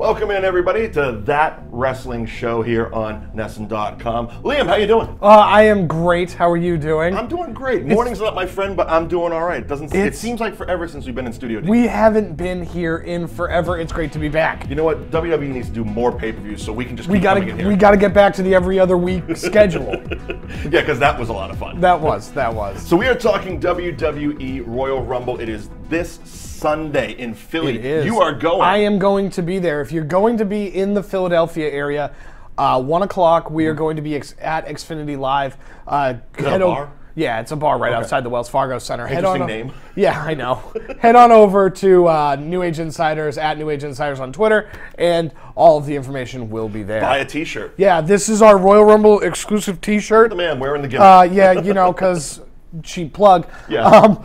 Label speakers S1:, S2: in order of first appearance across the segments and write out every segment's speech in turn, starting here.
S1: Welcome in, everybody, to That Wrestling Show here on Nesson.com. Liam, how you doing?
S2: I am great. How are you doing?
S1: I'm doing great. Morning's not my friend, but I'm doing all right. It seems like forever since we've been in studio.
S2: We haven't been here in forever. It's great to be back.
S1: You know what? WWE needs to do more pay-per-views so we can just keep coming in here.
S2: We gotta get back to the every other week schedule.
S1: Yeah, because that was a lot of fun.
S2: That was.
S1: So we are talking WWE Royal Rumble. It is this Sunday in Philly.
S2: It is.
S1: You are going.
S2: I am going to be there. If you're going to be in the Philadelphia area, 1 o'clock, we are going to be at Xfinity Live.
S1: Is that a bar?
S2: Yeah, it's a bar right outside the Wells Fargo Center.
S1: Interesting name.
S2: Yeah, I know. Head on over to New Age Insiders, at New Age Insiders on Twitter, and all of the information will be there.
S1: Buy a t-shirt.
S2: Yeah, this is our Royal Rumble exclusive t-shirt.
S1: The man wearing the gimmick.
S2: Yeah, you know, because cheap plug.
S1: Yeah.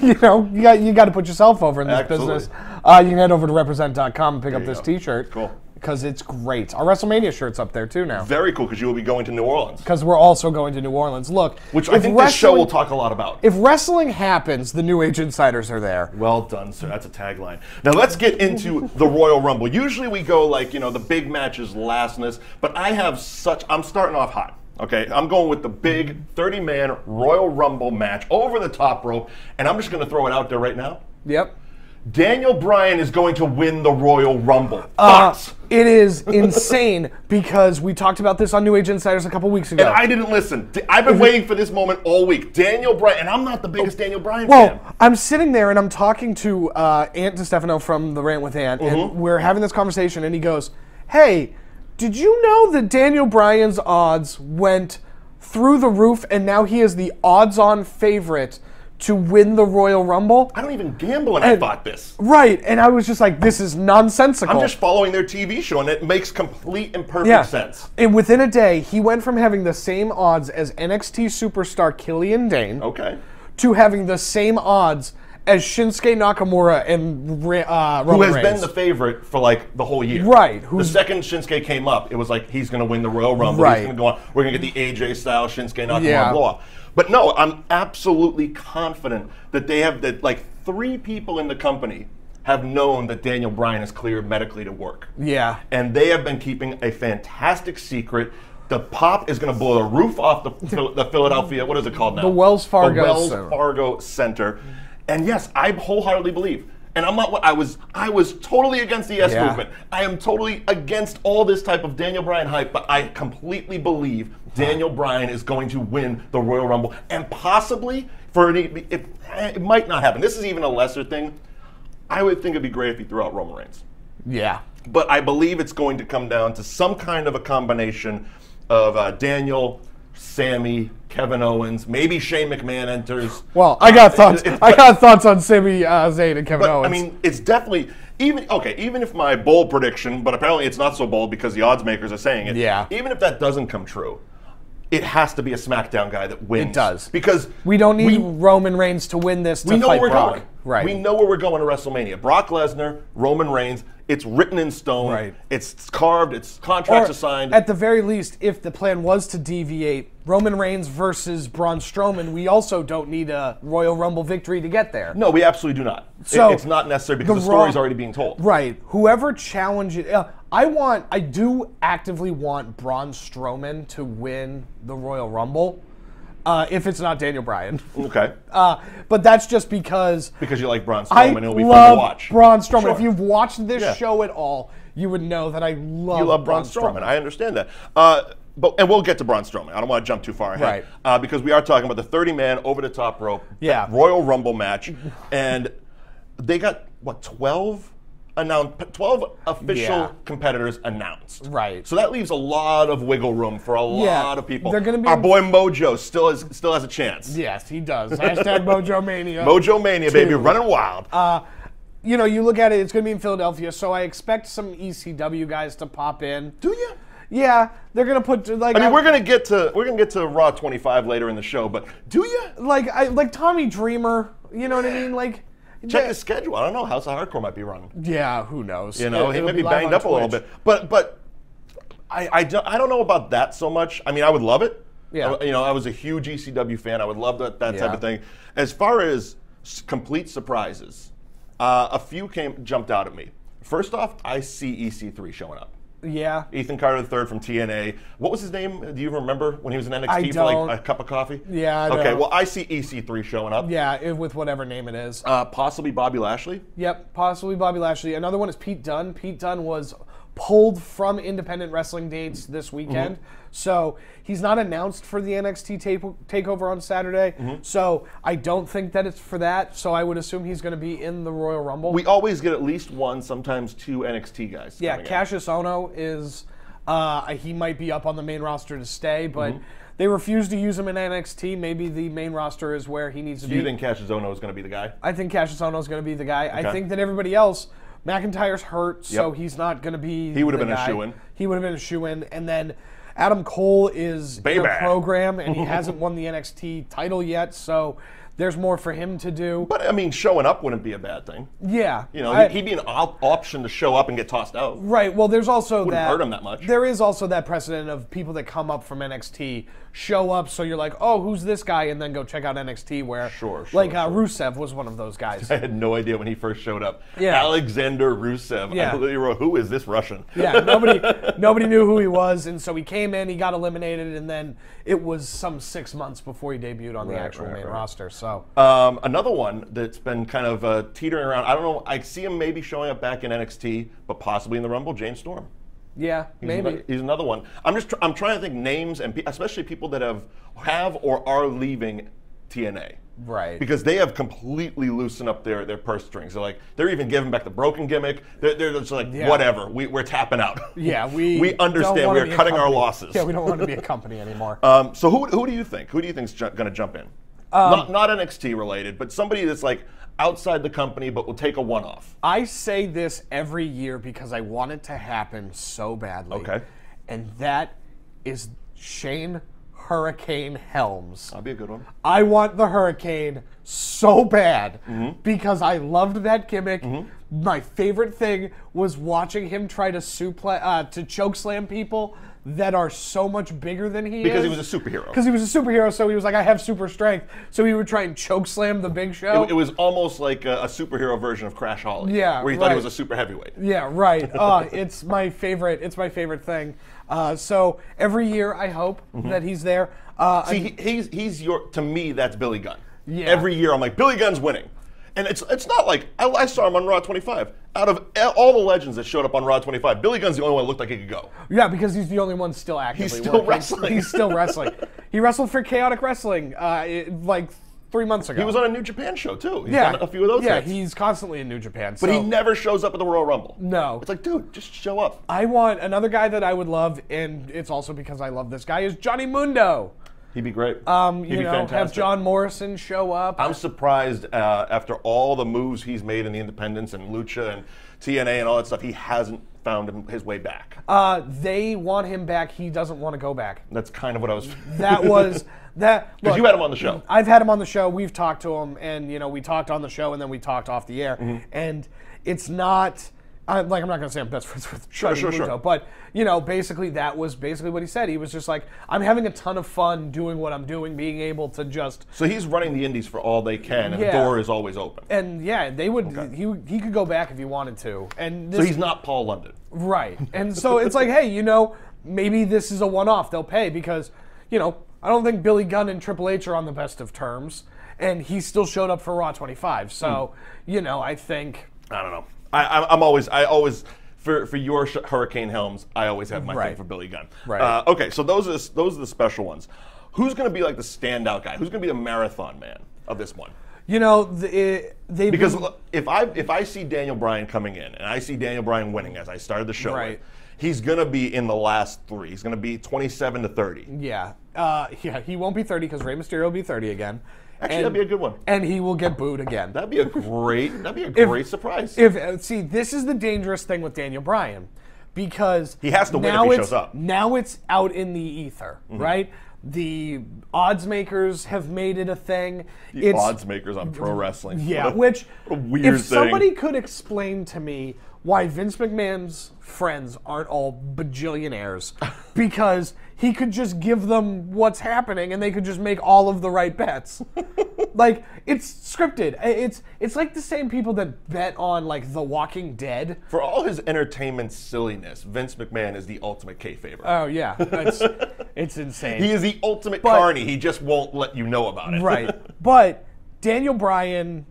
S2: You know, you got to put yourself over in this
S1: Absolutely.
S2: business. You can head over to represent.com and pick up this
S1: go.
S2: t-shirt.
S1: Cool.
S2: Because it's great. Our WrestleMania shirt's up there too now.
S1: Very cool, because you will be going to New Orleans.
S2: Because we're also going to New Orleans. Look,
S1: Which I think this show will talk a lot about.
S2: If wrestling happens, the New Age Insiders are there.
S1: Well done, sir. That's a tagline. Now let's get into the Royal Rumble. Usually we go like, you know, the big matches last in this, but I'm starting off hot. Okay, I'm going with the big 30-man Royal Rumble match over the top rope, and I'm just going to throw it out there right now.
S2: Yep.
S1: Daniel Bryan is going to win the Royal Rumble. Thoughts?
S2: It is insane because we talked about this on New Age Insiders a couple weeks ago.
S1: And I didn't listen. I've been waiting for this moment all week. Daniel Bryan, and I'm not the biggest Daniel Bryan fan.
S2: Well, I'm sitting there and I'm talking to Ant DeStefano from The Rant with Ant, and we're having this conversation, and he goes, "Hey, did you know that Daniel Bryan's odds went through the roof, and now he is the odds-on favorite to win the Royal Rumble?"
S1: I don't even gamble, and I thought this.
S2: Right, and I was just like, this is nonsensical.
S1: I'm just following their TV show, and it makes complete and perfect sense.
S2: And within a day, he went from having the same odds as NXT superstar Killian Dane to having the same odds as Shinsuke Nakamura and Roman
S1: Who has
S2: Reigns.
S1: been the favorite for like the whole year.
S2: Right.
S1: The second Shinsuke came up, it was like he's going to win the Royal Rumble.
S2: Right.
S1: He's going to go on. We're going to get the AJ style Shinsuke Nakamura
S2: Yeah.
S1: blow off. But no, I'm absolutely confident that they have that like 3 people in the company have known that Daniel Bryan is cleared medically to work.
S2: Yeah.
S1: And they have been keeping a fantastic secret. The pop is going to blow the roof off the Philadelphia, what is it called now?
S2: The Wells Fargo
S1: The Wells
S2: Center.
S1: Fargo Center. And yes, I wholeheartedly believe. And I'm not what I was totally against the yes movement. I am totally against all this type of Daniel Bryan hype, but I completely believe Daniel Bryan is going to win the Royal Rumble. And possibly, it might not happen. This is even a lesser thing. I would think it'd be great if he threw out Roman Reigns.
S2: Yeah.
S1: But I believe it's going to come down to some kind of a combination of Daniel, Sammy, Kevin Owens, maybe Shane McMahon enters.
S2: Well, I got thoughts. I got thoughts on Sami Zayn and Kevin Owens.
S1: I mean, it's definitely even if my bold prediction, but apparently it's not so bold because the odds makers are saying it.
S2: Yeah.
S1: Even if that doesn't come true, it has to be a SmackDown guy that wins.
S2: It does.
S1: Because
S2: we don't need Roman Reigns to win this to
S1: we know
S2: fight
S1: where we're
S2: Brock.
S1: going.
S2: Right.
S1: We know where we're going to WrestleMania. Brock Lesnar, Roman Reigns. It's written in stone.
S2: Right.
S1: It's carved. It's contracts are signed.
S2: At the very least, if the plan was to deviate Roman Reigns versus Braun Strowman, we also don't need a Royal Rumble victory to get there.
S1: No, we absolutely do not.
S2: So
S1: it's not necessary because the story's already being told.
S2: Right. Whoever challenges, I do actively want Braun Strowman to win the Royal Rumble. If it's not Daniel Bryan.
S1: Okay.
S2: But that's just because
S1: you like Braun
S2: I
S1: Strowman, it'll be fun to
S2: love
S1: watch.
S2: Braun Strowman.
S1: Sure.
S2: If you've watched this show at all, you would know that I love
S1: You love Braun Strowman. I understand that. And we'll get to Braun Strowman. I don't want to jump too far ahead.
S2: Right.
S1: Because we are talking about the 30-man over-the-top rope Royal Rumble match. And they got, 12 official competitors announced.
S2: Right.
S1: So that leaves a lot of wiggle room for a lot of people.
S2: They're gonna be
S1: Our boy Mojo still has a chance.
S2: Yes, he does. Hashtag Mojo Mania.
S1: Mojo Mania, baby, running wild.
S2: You know, you look at it, it's going to be in Philadelphia, so I expect some ECW guys to pop in.
S1: Do you?
S2: Yeah, they're going to put like.
S1: I mean, we're gonna get to Raw 25 later in the show, but do you?
S2: Like Tommy Dreamer, you know what I mean? Like.
S1: Check his schedule. I don't know. House of Hardcore might be running.
S2: Yeah, who knows?
S1: You know, he might be banged up a little bit. But I don't know about that so much. I mean, I would love it.
S2: Yeah.
S1: You know, I was a huge ECW fan. I would love that type of thing. As far as complete surprises, a few jumped out at me. First off, I see EC3 showing up.
S2: Yeah.
S1: Ethan Carter III from TNA. What was his name? Do you remember when he was in NXT
S2: I
S1: for
S2: don't.
S1: like a cup of coffee?
S2: Yeah, I
S1: Okay,
S2: don't.
S1: well, I see EC3 showing up.
S2: Yeah, with whatever name it is.
S1: Possibly Bobby Lashley.
S2: Yep, possibly Bobby Lashley. Another one is Pete Dunne. Pete Dunne was pulled from independent wrestling dates this weekend. So he's not announced for the NXT takeover on Saturday. So I don't think that it's for that. So I would assume he's going to be in the Royal Rumble.
S1: We always get at least one, sometimes two NXT guys.
S2: Yeah,
S1: coming in.
S2: Cassius Ohno is, he might be up on the main roster to stay, but they refuse to use him in NXT. Maybe the main roster is where he needs to
S1: Do
S2: be.
S1: you think Cassius Ohno is going to be the guy?
S2: I think Cassius Ohno is going to be the guy. I think that everybody else, McIntyre's hurt, so he's not going to be.
S1: He would have
S2: the
S1: been a
S2: guy.
S1: shoo-in.
S2: He would have been a shoe-in, and then Adam Cole is in a program, and he hasn't won the NXT title yet, so there's more for him to do.
S1: But I mean, showing up wouldn't be a bad thing.
S2: Yeah,
S1: You know, he'd be an option to show up and get tossed out.
S2: right. Well, there's also
S1: Wouldn't
S2: that
S1: hurt him that much.
S2: There is also that precedent of people that come up from NXT show up, so you're like, oh, who's this guy, and then go check out NXT. Where Rusev was one of those guys.
S1: I had no idea when he first showed up.
S2: Yeah.
S1: Alexander Rusev.
S2: Yeah.
S1: I literally wrote, who is this Russian?
S2: Yeah, nobody knew who he was, and so he came in, he got eliminated, and then it was some 6 months before he debuted on the actual main roster. So
S1: Another one that's been kind of teetering around. I don't know. I see him maybe showing up back in NXT, but possibly in the Rumble. James Storm.
S2: yeah, maybe.
S1: He's another one. I'm trying to think names, and especially people that have or are leaving TNA.
S2: Right.
S1: Because they have completely loosened up their purse strings. They're even giving back the broken gimmick. They're just like, whatever, we're tapping out.
S2: Yeah,
S1: we understand. We're cutting our losses.
S2: Yeah, we don't want to be a company anymore.
S1: So who do you think? Who do you think's going to jump in? Not NXT related, but somebody that's like outside the company, but will take a one-off.
S2: I say this every year because I want it to happen so badly.
S1: Okay.
S2: And that is Shane Hurricane Helms.
S1: That'll be a good one.
S2: I want the Hurricane so bad because I loved that gimmick. My favorite thing was watching him try to chokeslam people that are so much bigger than he is.
S1: Because he was a superhero.
S2: Because he was a superhero, so he was like, I have super strength. So he would try and chokeslam the Big Show.
S1: It was almost like a superhero version of Crash Holly.
S2: Yeah,
S1: where he thought he was a super heavyweight.
S2: Yeah, right. It's my favorite. It's my favorite thing. So every year, I hope that he's there.
S1: See, he's to me, that's Billy Gunn.
S2: Yeah.
S1: Every year, I'm like, Billy Gunn's winning. And it's not like, I saw him on Raw 25. Out of all the legends that showed up on Raw 25, Billy Gunn's the only one that looked like he could go.
S2: Yeah, because he's the only one still actively
S1: He's still
S2: working.
S1: wrestling.
S2: He's still wrestling. He wrestled for Chaotic Wrestling like 3 months ago.
S1: He was on a New Japan show, too. He's done a few of those hits.
S2: He's constantly in New Japan.
S1: But he never shows up at the Royal Rumble.
S2: No.
S1: It's like, dude, just show up.
S2: I want another guy that I would love, and it's also because I love this guy, is Johnny Mundo.
S1: He'd be great. He'd be fantastic.
S2: Have John Morrison show up.
S1: I'm surprised after all the moves he's made in the independents and Lucha and TNA and all that stuff, he hasn't found his way back.
S2: They want him back. He doesn't want to go back.
S1: That's kind of what I was...
S2: That.
S1: Because you had him on the show.
S2: I've had him on the show. We've talked to him, and we talked on the show, and then we talked off the air. And it's not... I'm not going to say I'm best friends with Johnny Mundo, but, basically that was basically what he said. He was just like, I'm having a ton of fun doing what I'm doing, being able to just...
S1: So he's running the indies for all they can, and the door is always open.
S2: And, they would... Okay. He could go back if he wanted to. And
S1: so he's not Paul London.
S2: Right. And so it's like, hey, maybe this is a one-off. They'll pay because, I don't think Billy Gunn and Triple H are on the best of terms, and he still showed up for Raw 25. So, I think...
S1: I don't know. I always for your Hurricane Helms, I always have my thing for Billy Gunn.
S2: Right.
S1: Okay, so those are the special ones. Who's going to be like the standout guy? Who's going to be the marathon man of this one?
S2: Because
S1: if I see Daniel Bryan coming in and I see Daniel Bryan winning, as I started the show with, he's going to be in the last three. He's going to be 27 to 30.
S2: Yeah. He won't be 30 because Rey Mysterio will be 30 again.
S1: Actually, that'd be a good one.
S2: And he will get booed again.
S1: That'd be a great surprise.
S2: See, this is the dangerous thing with Daniel Bryan, because
S1: he has to win if he shows up.
S2: Now it's out in the ether, right? The odds makers have made it a thing.
S1: Odds makers on pro wrestling.
S2: Yeah,
S1: what a weird
S2: if somebody could explain to me why Vince McMahon's friends aren't all bajillionaires, because he could just give them what's happening and they could just make all of the right bets. Like, it's scripted. It's like the same people that bet on, like, The Walking Dead.
S1: For all his entertainment silliness, Vince McMahon is the ultimate kayfaber.
S2: Oh, yeah. It's insane.
S1: He is the ultimate carny. He just won't let you know about it.
S2: Right. But Daniel Bryan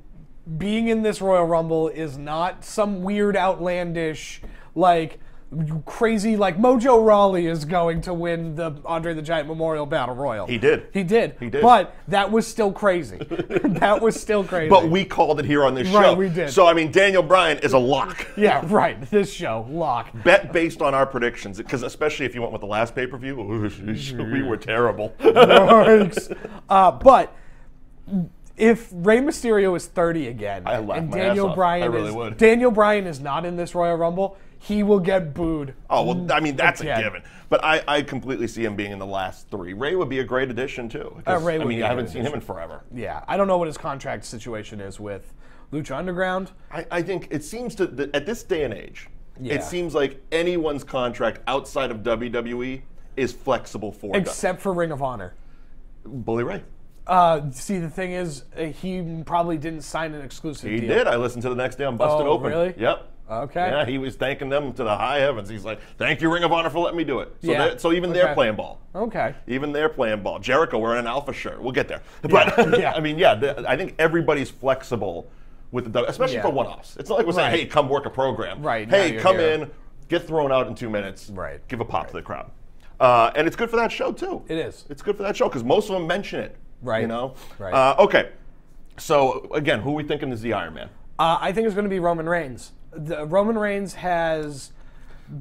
S2: being in this Royal Rumble is not some weird, outlandish, like, crazy, like, Mojo Rawley is going to win the Andre the Giant Memorial Battle Royal.
S1: He did.
S2: He did.
S1: He did.
S2: But that was still crazy. That was still crazy.
S1: But we called it here on this show.
S2: Right, we did.
S1: So, I mean, Daniel Bryan is a lock.
S2: Yeah, right. This show, lock.
S1: Bet based on our predictions, because especially if you went with the last pay-per-view, we were terrible.
S2: But if Rey Mysterio is 30 again, and
S1: Daniel
S2: Bryan is not in this Royal Rumble, he will get booed.
S1: Oh, well, I mean, that's a given. But I completely see him being in the last 3. Rey would be a great addition, too. I haven't seen him in forever.
S2: Yeah, I don't know what his contract situation is with Lucha Underground.
S1: I think it seems at this day and age, it seems like anyone's contract outside of WWE is flexible for
S2: except for Ring of Honor.
S1: Bully Ray.
S2: See, the thing is, he probably didn't sign an exclusive deal.
S1: He did. I listened to the next day on Busted Open.
S2: Really?
S1: Yep.
S2: Okay.
S1: Yeah, he was thanking them to the high heavens. He's like, "Thank you, Ring of Honor, for letting me do it." So, so even they're playing ball.
S2: Okay.
S1: Even they're playing ball. Jericho wearing an Alpha shirt. We'll get there. But I mean, I think everybody's flexible with the especially for one-offs. It's not like we're saying, "Hey, come work a program."
S2: Right.
S1: Hey, come in, get thrown out in 2 minutes.
S2: Right.
S1: Give a pop to the crowd. And it's good for that show too.
S2: It is.
S1: It's good for that show because most of them mention it.
S2: Right.
S1: You know.
S2: Right.
S1: Okay. So again, who are we thinking is the Iron Man?
S2: I think it's going to be Roman Reigns. Roman Reigns has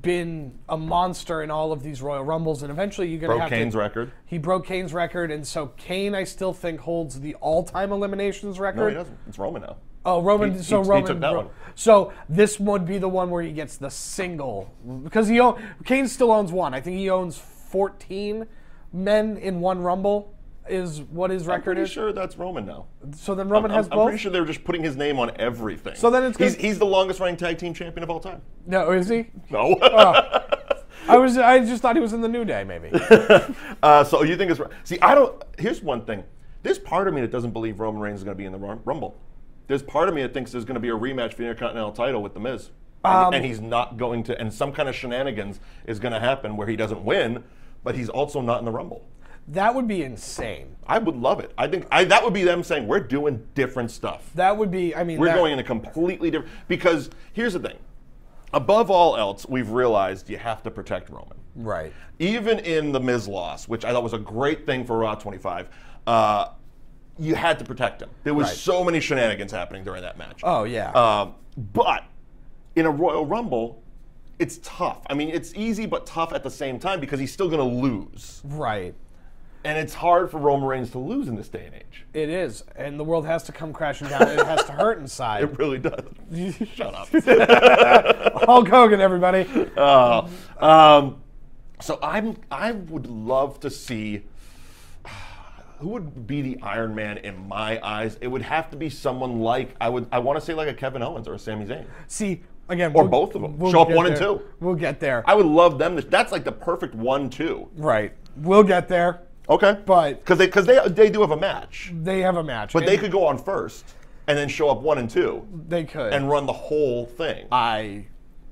S2: been a monster in all of these Royal Rumbles, and eventually you're going to have to...
S1: Broke Kane's record.
S2: He broke Kane's record, and so Kane, I still think, holds the all-time eliminations record.
S1: No, he doesn't. It's Roman now.
S2: Oh, Roman.
S1: He
S2: Roman
S1: took that one.
S2: So this would be the one where he gets the single, because Kane still owns one. I think he owns 14 men in one Rumble. Is what his record is.
S1: I'm pretty sure that's Roman now.
S2: So then Roman has both?
S1: I'm pretty sure they're just putting his name on everything.
S2: So then
S1: he's the longest running tag team champion of all time.
S2: No, is he?
S1: No.
S2: I just thought he was in the New Day, maybe.
S1: So you think it's... See, here's one thing. There's part of me that doesn't believe Roman Reigns is going to be in the Rumble. There's part of me that thinks there's going to be a rematch for the Intercontinental title with The Miz. And he's not going to... And some kind of shenanigans is going to happen where he doesn't win, but he's also not in the Rumble.
S2: That would be insane.
S1: I would love it. I think that would be them saying, we're doing different stuff.
S2: That would be,
S1: we're going in a completely different, because here's the thing. Above all else, we've realized you have to protect Roman.
S2: Right.
S1: Even in the Miz loss, which I thought was a great thing for Raw 25, you had to protect him. There was so many shenanigans happening during that match.
S2: Oh, yeah.
S1: But in a Royal Rumble, it's tough. I mean, it's easy but tough at the same time because he's still going to lose.
S2: Right.
S1: And it's hard for Roman Reigns to lose in this day and age.
S2: It is. And the world has to come crashing down. It has to hurt inside.
S1: It really does. Shut up.
S2: Hulk Hogan, everybody.
S1: So I would love to see who would be the Iron Man in my eyes. It would have to be someone like, I want to say like a Kevin Owens or a Sami Zayn.
S2: See, again,
S1: or both of them. Show up 1 and 2.
S2: We'll get there.
S1: I would love them. That's like the perfect 1-2.
S2: Right. We'll get there.
S1: Okay.
S2: But
S1: because they do have a match.
S2: They have a match.
S1: But they could go on first and then show up 1 and 2.
S2: They could.
S1: And run the whole thing.
S2: I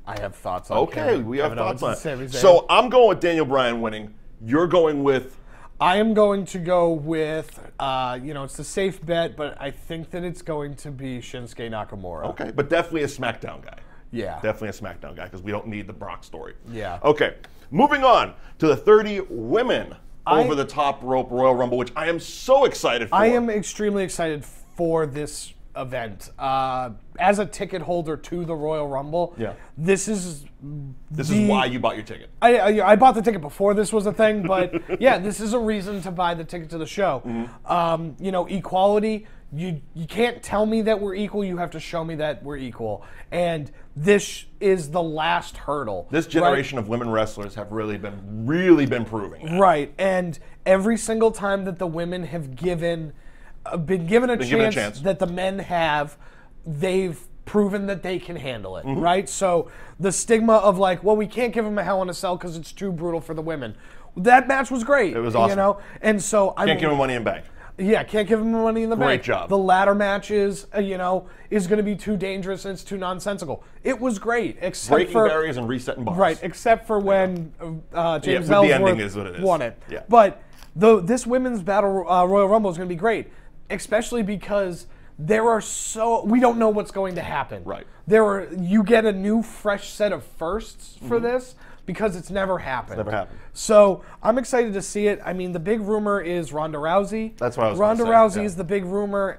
S2: have thoughts on
S1: we have thoughts on it. So I'm going with Daniel Bryan winning. You're going with...
S2: I am going to go with, it's a safe bet, but I think that it's going to be Shinsuke Nakamura.
S1: Okay, but definitely a SmackDown guy.
S2: Yeah.
S1: Definitely a SmackDown guy because we don't need the Brock story.
S2: Yeah.
S1: Okay, moving on to the 30 women over the top rope Royal Rumble, which I am so excited for.
S2: I am extremely excited for this event. As a ticket holder to the Royal Rumble, this is
S1: why you bought your ticket.
S2: I bought the ticket before this was a thing, but yeah, this is a reason to buy the ticket to the show. Mm-hmm. Equality. You can't tell me that we're equal. You have to show me that we're equal. And this is the last hurdle.
S1: This generation of women wrestlers have really been proving that.
S2: Right. And every single time that the women have been given a chance that the men have, they've proven that they can handle it, right? So the stigma of like, well, we can't give them a Hell in a Cell because it's too brutal for the women. That match was great.
S1: It was awesome.
S2: And so
S1: can't give them Money in Bank.
S2: Yeah, can't give him the Money in the Bank.
S1: Great job.
S2: The ladder matches, is going to be too dangerous and it's too nonsensical. It was great, except
S1: Breaking
S2: for
S1: barriers and resetting bars.
S2: right, except for when James
S1: the ending
S2: Ellsworth
S1: is what it is.
S2: won it.
S1: Yeah.
S2: But this women's battle Royal Rumble is going to be great, especially because we don't know what's going to happen.
S1: Right.
S2: You get a new fresh set of firsts for this because it's never happened.
S1: Never happened.
S2: So I'm excited to see it. I mean, the big rumor is Ronda Rousey.
S1: That's what I was
S2: Ronda
S1: gonna say,
S2: Rousey is the big rumor.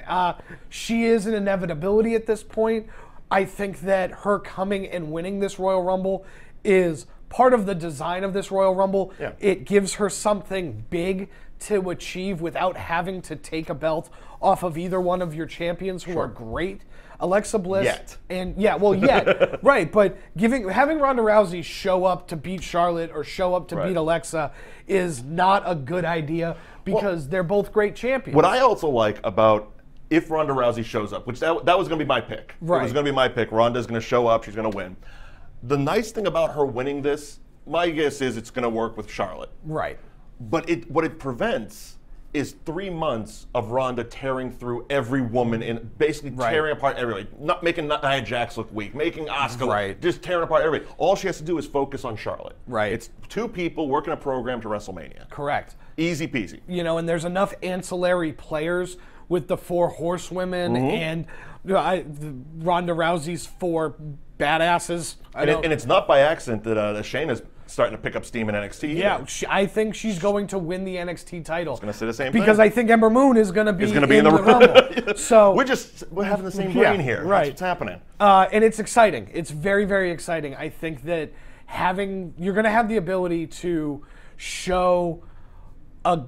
S2: She is an inevitability at this point. I think that her coming and winning this Royal Rumble is part of the design of this Royal Rumble.
S1: Yeah.
S2: It gives her something big to achieve without having to take a belt off of either one of your champions who are great. Alexa Bliss
S1: Yet.
S2: right, but having Ronda Rousey show up to beat Charlotte or show up to beat Alexa is not a good idea because they're both great champions.
S1: What I also like about if Ronda Rousey shows up, which that was going to be my pick.
S2: Right.
S1: It was going to be my pick. Ronda's going to show up. She's going to win. The nice thing about her winning this, my guess is it's going to work with Charlotte.
S2: Right.
S1: But what it prevents is 3 months of Ronda tearing through every woman and basically tearing apart everybody. Not making Nia Jax look weak, making Asuka look, just tearing apart everybody. All she has to do is focus on Charlotte.
S2: Right.
S1: It's 2 people working a program to WrestleMania.
S2: Correct.
S1: Easy peasy.
S2: And there's enough ancillary players with the 4 horsewomen and Ronda Rousey's 4 badasses.
S1: And it's not by accident that Shayna's starting to pick up steam in NXT.
S2: Yeah, I think she's going to win the NXT title.
S1: Going to say the same
S2: because
S1: thing.
S2: I think Ember Moon is going to be,
S1: in the
S2: Rumble. So
S1: we're having the same brain here.
S2: Right.
S1: That's what's happening.
S2: And it's exciting. It's very, very exciting. I think that you're going to have the ability to show you're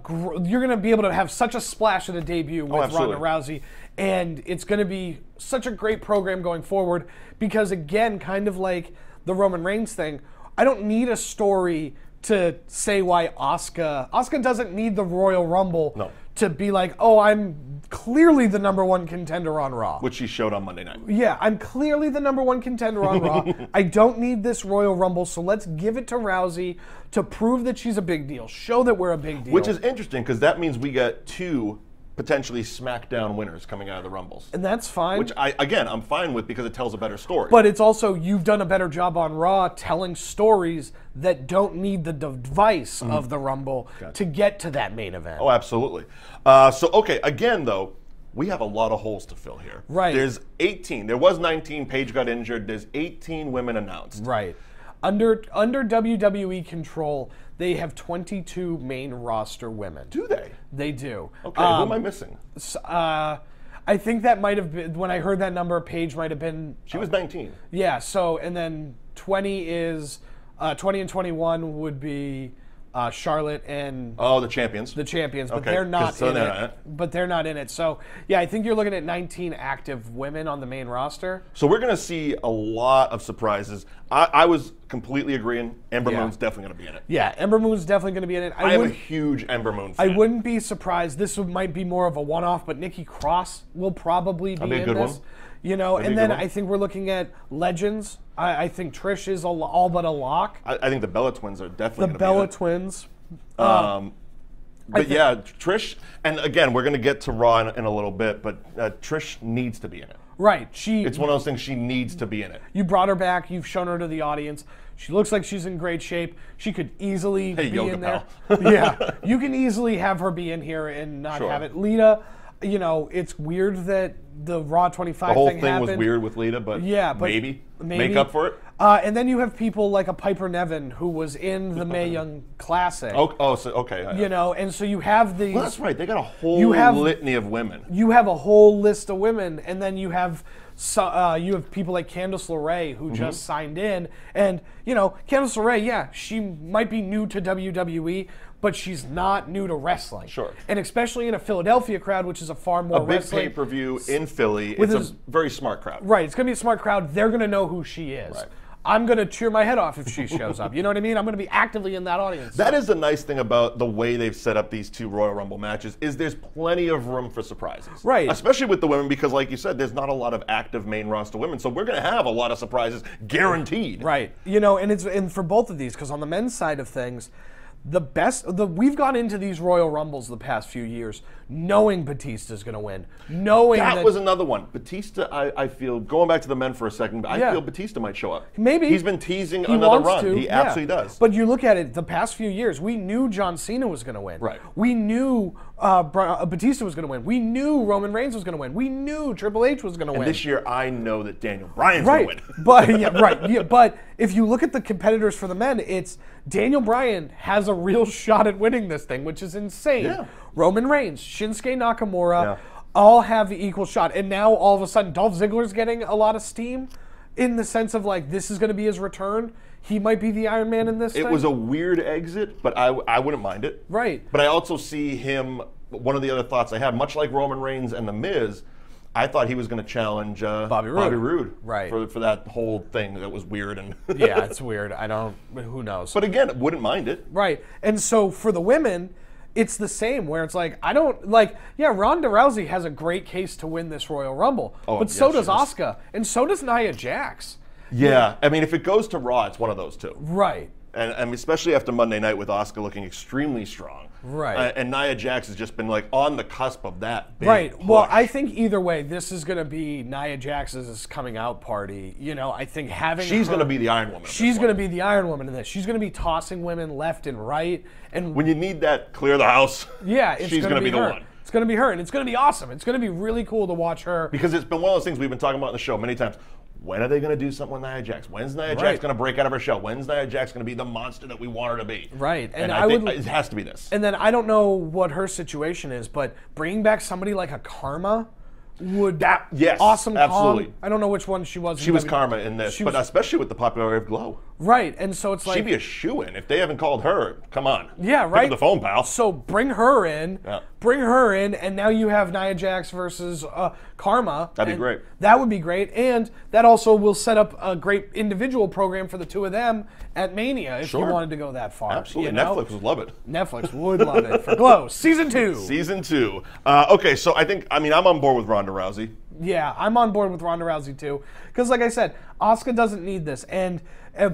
S2: going to be able to have such a splash at a debut with Ronda Rousey, and it's going to be such a great program going forward because, again, kind of like the Roman Reigns thing, I don't need a story to say why Asuka doesn't need the Royal Rumble to be like, oh, I'm clearly the #1 contender on Raw.
S1: Which she showed on Monday night.
S2: Yeah, I'm clearly the #1 contender on Raw. I don't need this Royal Rumble, so let's give it to Rousey to prove that she's a big deal. Show that we're a big deal.
S1: Which is interesting because that means we get 2 potentially SmackDown winners coming out of the Rumbles.
S2: And that's fine.
S1: Which, I'm fine with because it tells a better story.
S2: But it's also, you've done a better job on Raw telling stories that don't need the device of the Rumble to get to that main event.
S1: Oh, absolutely. Again, though, we have a lot of holes to fill here.
S2: Right.
S1: There's 18. There was 19. Paige got injured. There's 18 women announced.
S2: Right. Under WWE control, they have 22 main roster women.
S1: Do they?
S2: They do.
S1: Okay, who am I missing?
S2: I think that might have been, when I heard that number, Paige might have been...
S1: She was 19.
S2: Yeah, so, and then 20 and 21 would be Charlotte and...
S1: Oh, the champions.
S2: The champions, but
S1: Okay,
S2: they're not in
S1: they're
S2: it.
S1: not.
S2: But they're not in it. So, yeah, I think you're looking at 19 active women on the main roster.
S1: So we're going to see a lot of surprises. I was completely agreeing. Ember Moon's definitely going to be in it.
S2: Yeah, Ember Moon's definitely going to be in it.
S1: I am a huge Ember Moon fan.
S2: I wouldn't be surprised. This might be more of a one-off, but Nikki Cross will probably be in this. And then I think we're looking at legends. I think Trish is all but a lock.
S1: I think the Bella Twins are definitely
S2: the Bella Twins.
S1: But yeah, Trish, and again, we're going to get to Raw in a little bit, but Trish needs to be in it.
S2: Right.
S1: It's one of those things, she needs to be in it.
S2: You brought her back. You've shown her to the audience. She looks like she's in great shape. She could easily be in there. Yeah. You can easily have her be in here and not have it. Lita, it's weird that the Raw 25
S1: the whole
S2: thing
S1: happened.
S2: Was
S1: weird with Lita, but maybe make up for it.
S2: And then you have people like a Piper Niven who was in the Mae Young Classic.
S1: Okay.
S2: And so you have these.
S1: Well, that's right. They got a whole litany of women.
S2: You have a whole list of women, and then you have people like Candice LeRae who just signed in, and Candice LeRae, she might be new to WWE, but she's not new to wrestling.
S1: Sure.
S2: And especially in a Philadelphia crowd, which is a far more
S1: big pay-per-view in Philly. It's a very smart crowd.
S2: Right. It's going to be a smart crowd. They're going to know who she is.
S1: Right.
S2: I'm going to cheer my head off if she shows up. You know what I mean? I'm going to be actively in that audience.
S1: That is the nice thing about the way they've set up these 2 Royal Rumble matches is there's plenty of room for surprises.
S2: Right.
S1: Especially with the women because, like you said, there's not a lot of active main roster women. So we're going to have a lot of surprises guaranteed.
S2: Right. And for both of these, because on the men's side of things, we've gone into these Royal Rumbles the past few years knowing Batista's going to win, knowing
S1: that was another one. Batista, I feel, going back to the men for a second, but I feel Batista might show up.
S2: Maybe.
S1: He's been teasing another run. He absolutely does.
S2: But you look at it, the past few years, we knew John Cena was going to win.
S1: Right.
S2: We knew Batista was going to win. We knew Roman Reigns was going to win. We knew Triple H was going to win.
S1: And this year, I know that Daniel Bryan's going to win.
S2: But if you look at the competitors for the men, it's Daniel Bryan has a real shot at winning this thing, which is insane.
S1: Yeah.
S2: Roman Reigns, Shinsuke Nakamura, all have the equal shot. And now, all of a sudden, Dolph Ziggler's getting a lot of steam in the sense of, like, this is going to be his return. He might be the Iron Man in this thing.
S1: It was a weird exit, but I wouldn't mind it.
S2: Right.
S1: But I also see him, one of the other thoughts I had, much like Roman Reigns and The Miz, I thought he was going to challenge Bobby Roode
S2: right.
S1: for that whole thing that was weird. And
S2: yeah, it's weird. Who knows?
S1: But again, wouldn't mind it.
S2: Right. And so for the women, it's the same, where it's like, Ronda Rousey has a great case to win this Royal Rumble, but so does Asuka, and so does Nia Jax.
S1: Yeah, I mean, if it goes to Raw, it's one of those two.
S2: Right.
S1: And especially after Monday night with Asuka looking extremely strong.
S2: Right.
S1: And Nia Jax has just been like on the cusp of that big
S2: Right.
S1: push.
S2: Well, I think either way, this is going to be Nia Jax's coming out party. You know, I think
S1: she's going to be the Iron Woman.
S2: She's going to be the Iron Woman in this. She's going to be tossing women left and right. And
S1: when you need that clear the house, she's going to be the one.
S2: It's going to be her, and it's going to be awesome. It's going to be really cool to watch her.
S1: Because it's been one of those things we've been talking about on the show many times. When are they going to do something with Nia Jax? When's Nia Jax going to break out of her shell? When's Nia Jax going to be the monster that we want her to be?
S2: Right.
S1: And I think it has to be this.
S2: And then I don't know what her situation is, but bringing back somebody like a Karma would awesome.
S1: Absolutely.
S2: I don't know which one she was.
S1: She was Karma in this, but especially with the popularity of Glow.
S2: Right, and so it's like
S1: she'd be a shoo-in if they haven't called her. Come on.
S2: Yeah, right.
S1: Pick up the phone, pal.
S2: So bring her in. Yeah. Bring her in, and now you have Nia Jax versus Karma.
S1: That'd be great.
S2: That would be great, and that also will set up a great individual program for the two of them at Mania if you wanted to go that far.
S1: Absolutely,
S2: you know?
S1: Netflix would love it.
S2: Netflix would love it for Glow Season 2.
S1: Season 2. Okay, so I'm on board with Ronda Rousey.
S2: Yeah, I'm on board with Ronda Rousey too, because like I said, Asuka doesn't need this, and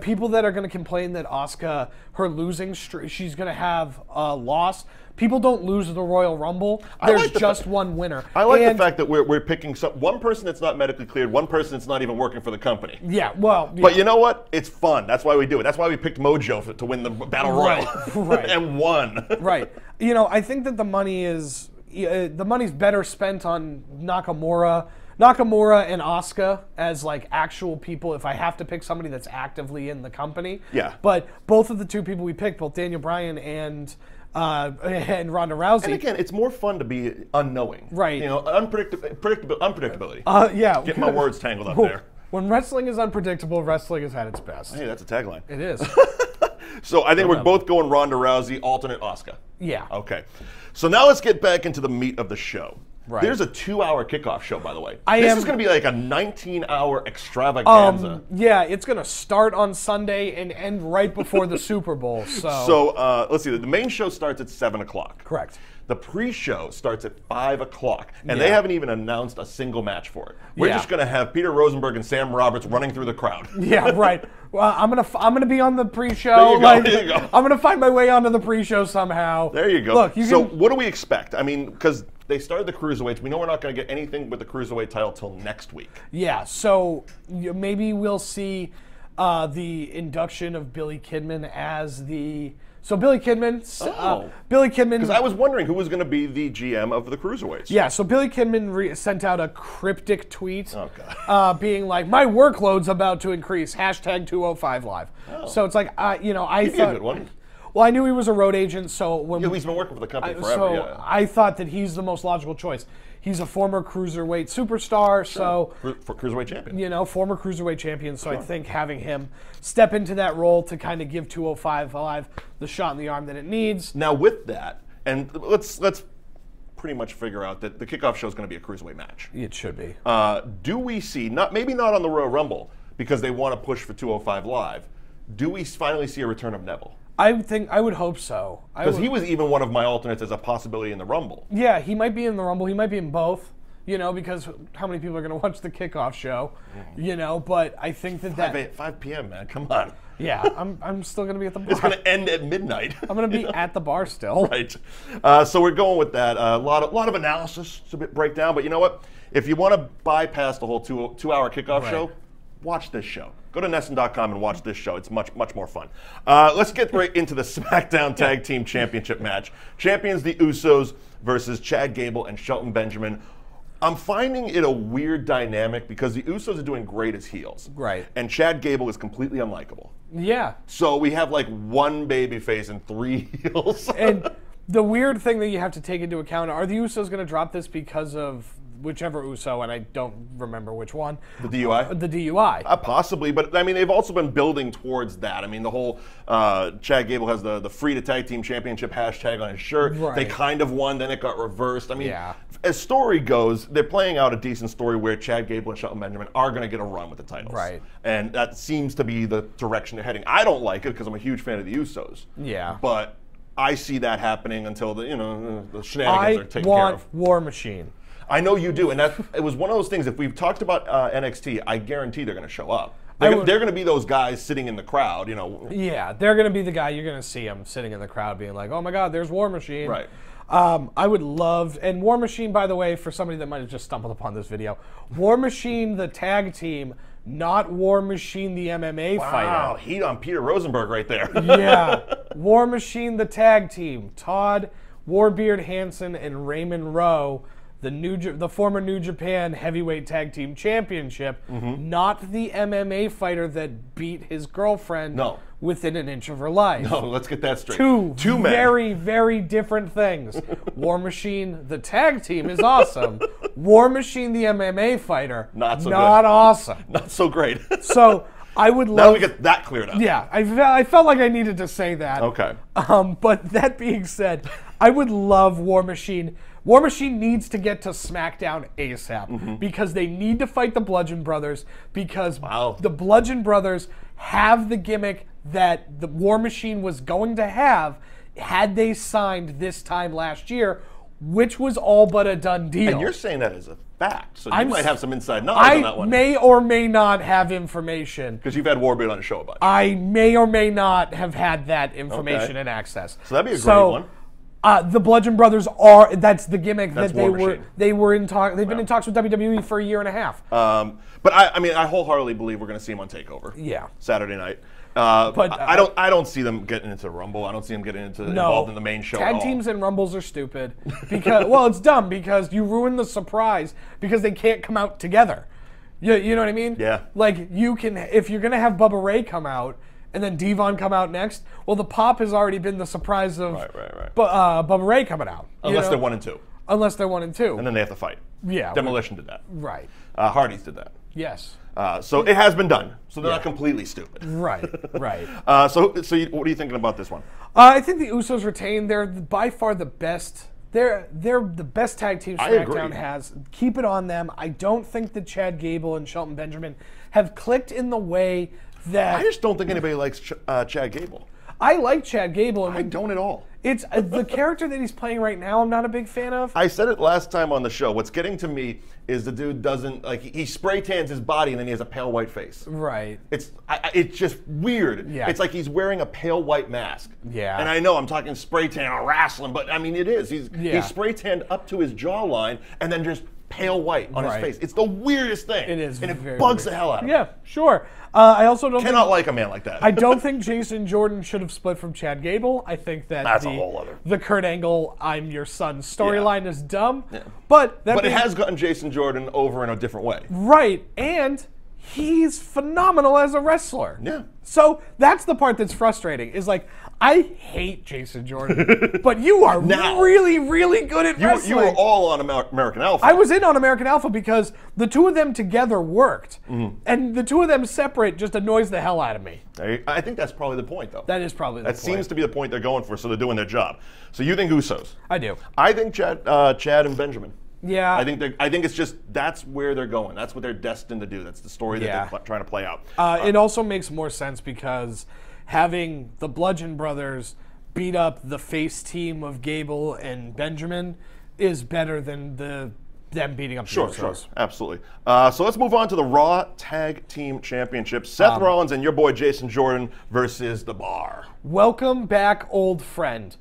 S2: people that are going to complain that Asuka, her losing streak, she's going to have a loss. People don't lose the Royal Rumble. There's just one winner.
S1: I like the fact that we're picking one person that's not medically cleared, one person that's not even working for the company.
S2: Yeah, well,
S1: but you know what? It's fun. That's why we do it. That's why we picked Mojo to win the Battle Royal,
S2: right.
S1: and won.
S2: Right. You know, I think that the money's better spent on Nakamura and Asuka as like actual people. If I have to pick somebody that's actively in the company, But both of the two people we picked, both Daniel Bryan and Ronda Rousey.
S1: And again, it's more fun to be unknowing,
S2: right?
S1: You know, unpredictability.
S2: Yeah.
S1: Get my words tangled up there.
S2: When wrestling is unpredictable, wrestling is at its best.
S1: Hey, that's a tagline.
S2: It is.
S1: So I think we're both going Ronda Rousey, alternate Asuka.
S2: Yeah.
S1: Okay. So now let's get back into the meat of the show.
S2: Right.
S1: There's a 2-hour kickoff show, by the way. This is going to be like a 19-hour extravaganza.
S2: Yeah, it's going to start on Sunday and end right before the Super Bowl.
S1: So let's see. The main show starts at 7 o'clock.
S2: Correct.
S1: The pre-show starts at 5 o'clock, and they haven't even announced a single match for it. We're just going to have Peter Rosenberg and Sam Roberts running through the crowd.
S2: Yeah, right. Well, I'm gonna be on the pre-show.
S1: There you go.
S2: I'm gonna find my way onto the pre-show somehow.
S1: There you go.
S2: Look,
S1: what do we expect? I mean, because they started the cruiserweights. We know we're not going to get anything with the cruiserweight title till next week.
S2: Yeah. So maybe we'll see the induction of Billy Kidman as the. So Billy Kidman. Because
S1: I was wondering who was going to be the GM of the cruiserweights.
S2: Yeah. So Billy Kidman sent out a cryptic tweet, being like, "My workload's about to increase." #205live. Oh. So it's like, I thought.
S1: Be a good one.
S2: Well, I knew he was a road agent, so
S1: he's been working for the company forever.
S2: So I thought that he's the most logical choice. He's a former cruiserweight superstar, so
S1: for cruiserweight champion.
S2: Former cruiserweight champion. So I think having him step into that role to kind of give 205 Live the shot in the arm that it needs.
S1: Now with that, and let's pretty much figure out that the kickoff show is going to be a cruiserweight match.
S2: It should be.
S1: Do we see maybe not on the Royal Rumble because they want to push for 205 Live? Do we finally see a return of Neville?
S2: I would hope so.
S1: Because he was even one of my alternates as a possibility in the Rumble.
S2: Yeah, he might be in the Rumble. He might be in both. you know, because how many people are going to watch the kickoff show, you know? But I think that
S1: 5 p.m., man. Come on.
S2: Yeah, I'm still going to be at the bar.
S1: It's going to end at midnight.
S2: I'm going to be at the bar still.
S1: Right. So we're going with that. A lot of analysis to break down. But you know what? If you want to bypass the whole two-hour kickoff show, watch this show. Go to Nesson.com and watch this show. It's much more fun. Let's get right into the SmackDown Tag Team Championship match. Champions the Usos versus Chad Gable and Shelton Benjamin. I'm finding it a weird dynamic because the Usos are doing great as heels.
S2: Right.
S1: And Chad Gable is completely unlikable.
S2: Yeah.
S1: So we have like one babyface and 3 heels.
S2: And the weird thing that you have to take into account, are the Usos going to drop this because of whichever Uso, and I don't remember which one.
S1: The DUI?
S2: The DUI.
S1: Possibly, but I mean, they've also been building towards that. I mean, the whole Chad Gable has the Free to Tag Team Championship hashtag on his shirt.
S2: Right.
S1: They kind of won, then it got reversed. I mean,
S2: Yeah.
S1: as story goes, they're playing out a decent story where Chad Gable and Shelton Benjamin are going to get a run with the titles.
S2: Right.
S1: And that seems to be the direction they're heading. I don't like it because I'm a huge fan of the Usos.
S2: Yeah.
S1: But I see that happening until the shenanigans are taken care
S2: want
S1: of.
S2: War Machine.
S1: I know you do, and it was one of those things. If we've talked about NXT, I guarantee they're going to show up. They're going to be those guys sitting in the crowd, you know.
S2: Yeah, they're going to be the guy you're going to see them sitting in the crowd being like, oh my God, there's War Machine.
S1: Right.
S2: I would love, and War Machine, by the way, for somebody that might have just stumbled upon this video, War Machine, the tag team, not War Machine, the MMA fighter.
S1: Wow, heat on Peter Rosenberg right there.
S2: Yeah. War Machine, the tag team, Todd Warbeard Hansen and Raymond Rowe, the former New Japan Heavyweight Tag Team Championship, not the MMA fighter that beat his girlfriend within an inch of her life.
S1: No, let's get that straight.
S2: Two
S1: men.
S2: very, very different things. War Machine, the tag team, is awesome. War Machine, the MMA fighter,
S1: not good.
S2: Awesome.
S1: Not so great.
S2: So I would love.
S1: Now we get that cleared up.
S2: Yeah, I felt like I needed to say that.
S1: Okay.
S2: But that being said, I would love War Machine. War Machine needs to get to SmackDown ASAP because they need to fight the Bludgeon Brothers because the Bludgeon Brothers have the gimmick that the War Machine was going to have had they signed this time last year, which was all but a done deal.
S1: And you're saying that as a fact, so you might have some inside knowledge on that one.
S2: I may or may not have information.
S1: Because you've had Warbeard on the show a bunch.
S2: I may or may not have had that information and access.
S1: So that'd be a great one.
S2: The Bludgeon Brothers that's the gimmick that they were in talk. They've been in talks with WWE for a year and a half.
S1: But I wholeheartedly believe we're going to see them on Takeover.
S2: Yeah.
S1: Saturday night. But I don't see them getting into Rumble. I don't see them getting involved in the main show.
S2: Tag teams and Rumbles are stupid because it's dumb because you ruin the surprise because they can't come out together. You know what I mean?
S1: Yeah.
S2: Like you can if you're gonna have Bubba Ray come out and then Devon come out next. Well, the pop has already been the surprise of Bubba Ray coming out.
S1: Unless they're 1 and 2.
S2: Unless they're 1 and 2.
S1: And then they have to fight.
S2: Yeah.
S1: Demolition did that.
S2: Right.
S1: Hardys did that.
S2: Yes.
S1: So it has been done. So they're not completely stupid.
S2: Right.
S1: So what are you thinking about this one?
S2: I think the Usos retain. They're by far the best. They're the best tag team SmackDown has. Keep it on them. I don't think that Chad Gable and Shelton Benjamin have clicked in the way that.
S1: I just don't think anybody likes Chad Gable.
S2: I like Chad Gable. And
S1: I don't at all.
S2: It's the character that he's playing right now. I'm not a big fan of.
S1: I said it last time on the show. What's getting to me is the dude doesn't he spray tans his body and then he has a pale white face.
S2: Right.
S1: It's just weird.
S2: Yeah.
S1: It's like he's wearing a pale white mask.
S2: Yeah.
S1: And I know I'm talking spray tan or wrestling, but I mean it is. He's spray tanned up to his jawline and then just pale white on his face. It's the weirdest thing.
S2: It is.
S1: And it bugs the hell out of me.
S2: Yeah, sure. I also don't
S1: cannot like a man like that.
S2: I don't think Jason Jordan should have split from Chad Gable. I think that
S1: that's a whole other.
S2: The Kurt Angle "I'm your son" storyline is dumb.
S1: Yeah.
S2: But
S1: it has gotten Jason Jordan over in a different way.
S2: Right, and he's phenomenal as a wrestler.
S1: Yeah.
S2: So that's the part that's frustrating. Is like I hate Jason Jordan, but you are really, really good at wrestling.
S1: You were all on American Alpha.
S2: I was in on American Alpha because the two of them together worked, and the two of them separate just annoys the hell out of me.
S1: I think that's probably the point, though.
S2: That is probably the point.
S1: That seems to be the point they're going for, so they're doing their job. So you think Usos?
S2: I do.
S1: I think Chad and Benjamin.
S2: Yeah.
S1: I think it's just that's where they're going. That's what they're destined to do. That's the story that they're trying to play out.
S2: It also makes more sense because having the Bludgeon Brothers beat up the face team of Gable and Benjamin is better than the them beating up the
S1: Sure,
S2: Usos.
S1: absolutely. So let's move on to the Raw Tag Team Championship. Seth Rollins and your boy Jason Jordan versus The Bar.
S2: Welcome back, old friend.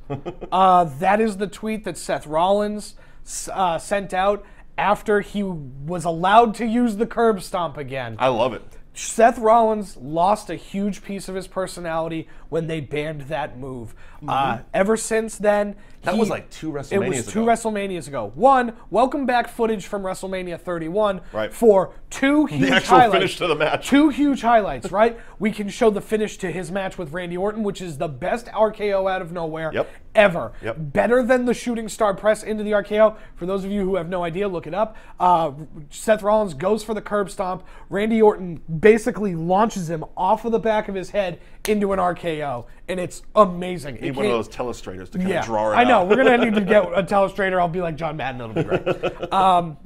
S2: That is the tweet that Seth Rollins sent out after he was allowed to use the curb stomp again.
S1: I love it.
S2: Seth Rollins lost a huge piece of his personality when they banned that move. Ever since then,
S1: that was like 2 WrestleManias ago.
S2: It was 2 WrestleManias ago. One, welcome back footage from WrestleMania 31
S1: right.
S2: for 2 huge
S1: the actual
S2: highlights.
S1: Finish to the match.
S2: 2 huge highlights, right? We can show the finish to his match with Randy Orton, which is the best RKO out of nowhere ever. Better than the shooting star press into the RKO. For those of you who have no idea, look it up. Seth Rollins goes for the curb stomp. Randy Orton basically launches him off of the back of his head into an RKO, and it's amazing.
S1: Need one of those telestrators to kind of draw it out.
S2: I know. We're going to need to get a telestrator. I'll be like John Madden. It'll be great.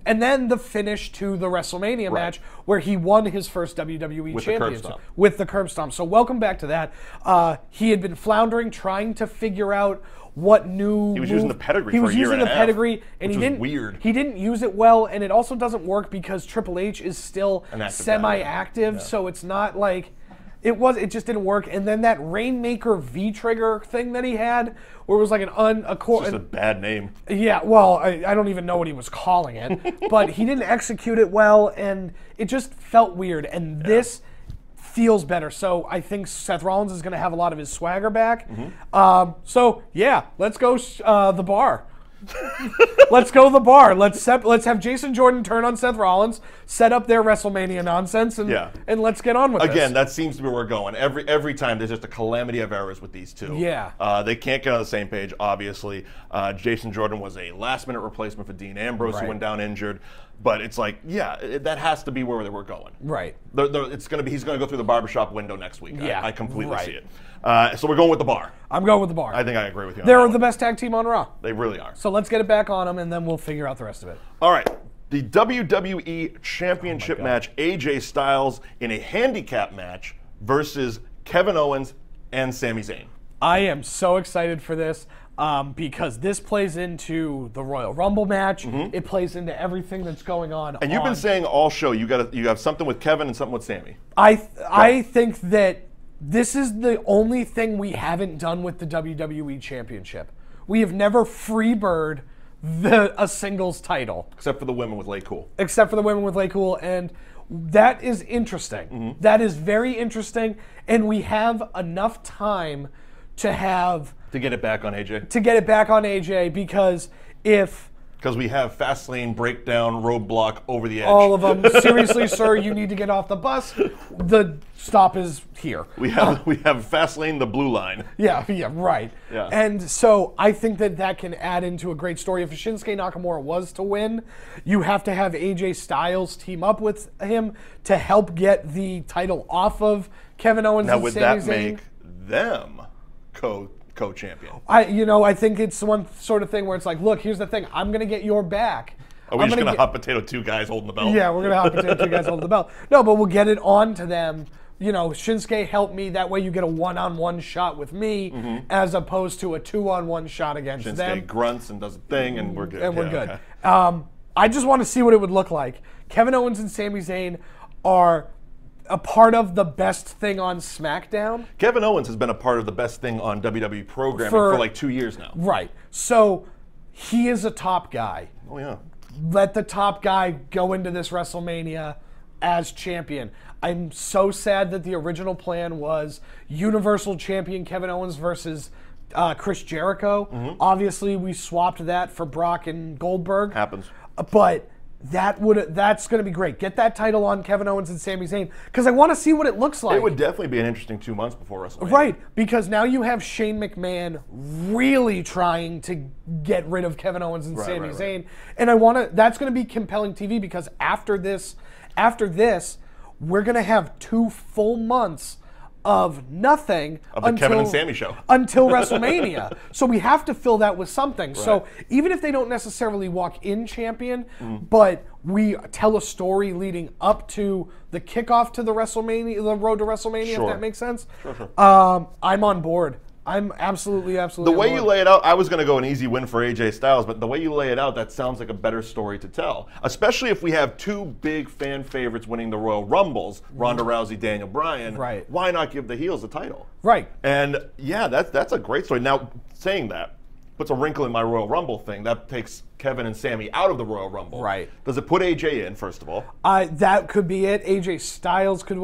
S2: And then the finish to the WrestleMania match where he won his first WWE Championship with the curb stomp. So welcome back to that. He had been floundering, trying to figure out what new.
S1: He was using the pedigree.
S2: He
S1: for
S2: was
S1: a year
S2: using
S1: and
S2: the
S1: a half,
S2: pedigree, and
S1: which
S2: he
S1: was
S2: didn't.
S1: Weird.
S2: He didn't use it well, and it also doesn't work because Triple H is still semi-active, so it's not like. It just didn't work. And then that Rainmaker V-trigger thing that he had, where it was like
S1: it's just a bad name.
S2: Yeah, well, I don't even know what he was calling it. But he didn't execute it well, and it just felt weird. And this feels better. So I think Seth Rollins is going to have a lot of his swagger back. So, yeah, let's go The Bar. Let's go The Bar. Let's have Jason Jordan turn on Seth Rollins, set up their WrestleMania nonsense, and let's get on with this.
S1: Again, that seems to be where we're going. Every time there's just a calamity of errors with these two.
S2: Yeah.
S1: They can't get on the same page, obviously. Jason Jordan was a last-minute replacement for Dean Ambrose, who went down injured. But it's like, that has to be where we're going.
S2: Right.
S1: He's going to go through the barbershop window next week.
S2: Yeah.
S1: I completely see it. So we're going with The Bar.
S2: I'm going with The Bar.
S1: I think I agree with you on
S2: They're
S1: that
S2: the best tag team on Raw.
S1: They really are.
S2: So let's get it back on them, and then we'll figure out the rest of it.
S1: All right. The WWE Championship match, AJ Styles in a handicap match versus Kevin Owens and Sami Zayn.
S2: I am so excited for this because this plays into the Royal Rumble match. It plays into everything that's going on.
S1: And you've been saying all show you have something with Kevin and something with Sami.
S2: I think that this is the only thing we haven't done with the WWE Championship. We have never freebird a singles title.
S1: Except for the women with Lay Cool.
S2: And that is interesting. That is very interesting, and we have enough time to
S1: get it back on AJ.
S2: Because
S1: we have Fastlane, Breakdown, Roadblock, Over the Edge.
S2: All of them. Seriously, sir, you need to get off the bus. The stop is here.
S1: We have Fastlane, the blue line.
S2: Yeah, right.
S1: Yeah.
S2: And so I think that can add into a great story. If Shinsuke Nakamura was to win, you have to have AJ Styles team up with him to help get the title off of Kevin Owens and Sami Zayn.
S1: Now, would that make them co-champion?
S2: I think it's one sort of thing where it's like, look, here's the thing. I'm going to get your back.
S1: Are we just going to hot potato 2 guys holding the belt?
S2: Yeah, we're going to hot potato 2 guys holding the belt. No, but we'll get it on to them. Shinsuke help me. That way you get a one-on-one shot with me as opposed to a 2-on-1 shot against them.
S1: Shinsuke grunts and does a thing, and we're good.
S2: Okay. I just want to see what it would look like. Kevin Owens and Sami Zayn are a part of the best thing on SmackDown.
S1: Kevin Owens has been a part of the best thing on WWE programming for like 2 years now.
S2: Right. So he is a top guy.
S1: Oh, yeah.
S2: Let the top guy go into this WrestleMania as champion. I'm so sad that the original plan was Universal Champion Kevin Owens versus Chris Jericho. Obviously, we swapped that for Brock and Goldberg.
S1: Happens.
S2: But that's going to be great. Get that title on Kevin Owens and Sami Zayn because I want to see what it looks like.
S1: It would definitely be an interesting 2 months before WrestleMania.
S2: Right, because now you have Shane McMahon really trying to get rid of Kevin Owens and Sami Zayn, and that's going to be compelling TV because after this, we're going to have 2 full months of nothing
S1: of the Kevin and Sami show
S2: until WrestleMania. So we have to fill that with something. Right. So even if they don't necessarily walk in champion, but we tell a story leading up to the kickoff to the road to WrestleMania, if that makes sense.
S1: Sure.
S2: I'm on board. I'm absolutely
S1: The way you lay it out, I was going to go an easy win for AJ Styles, but the way you lay it out, that sounds like a better story to tell. Especially if we have two big fan favorites winning the Royal Rumbles, Ronda Rousey, Daniel Bryan.
S2: Right.
S1: Why not give the heels the title?
S2: Right.
S1: And yeah, that's a great story. Now, saying that puts a wrinkle in my Royal Rumble thing. That takes Kevin and Sami out of the Royal Rumble.
S2: Right.
S1: Does it put AJ in, first of all?
S2: That could be it. AJ Styles could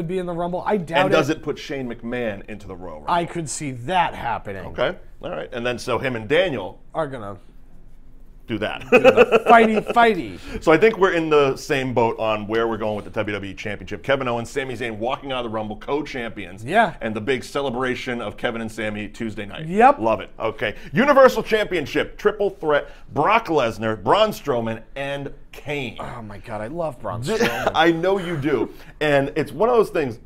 S2: be in the Rumble. I doubt it.
S1: And does it put Shane McMahon into the Royal Rumble?
S2: I could see that happening.
S1: Okay. All right. And then so him and Daniel
S2: are gonna
S1: do that.
S2: fighty.
S1: So I think we're in the same boat on where we're going with the WWE Championship. Kevin Owens, Sami Zayn walking out of the Rumble, co-champions.
S2: Yeah.
S1: And the big celebration of Kevin and Sami Tuesday night.
S2: Yep.
S1: Love it. Okay. Universal Championship, triple threat, Brock Lesnar, Braun Strowman, and Kane.
S2: Oh my God, I love Braun Strowman.
S1: I know you do. And it's one of those things.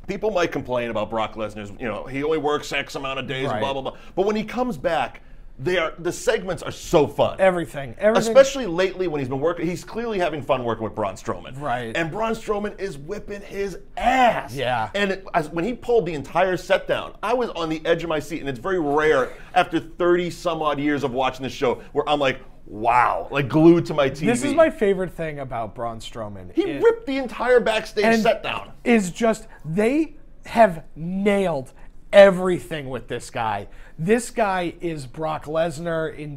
S1: People might complain about Brock Lesnar's, he only works X amount of days,
S2: Right.
S1: blah, blah, blah. But when he comes back, the segments are so fun.
S2: Everything.
S1: Especially lately when he's been working. He's clearly having fun working with Braun Strowman.
S2: Right.
S1: And Braun Strowman is whipping his ass.
S2: Yeah.
S1: And when he pulled the entire set down, I was on the edge of my seat. And it's very rare after 30 some odd years of watching this show where I'm like, wow, like glued to my TV.
S2: This is my favorite thing about Braun Strowman.
S1: He ripped the entire backstage set down.
S2: Is just they have nailed everything with this guy. This guy is Brock Lesnar in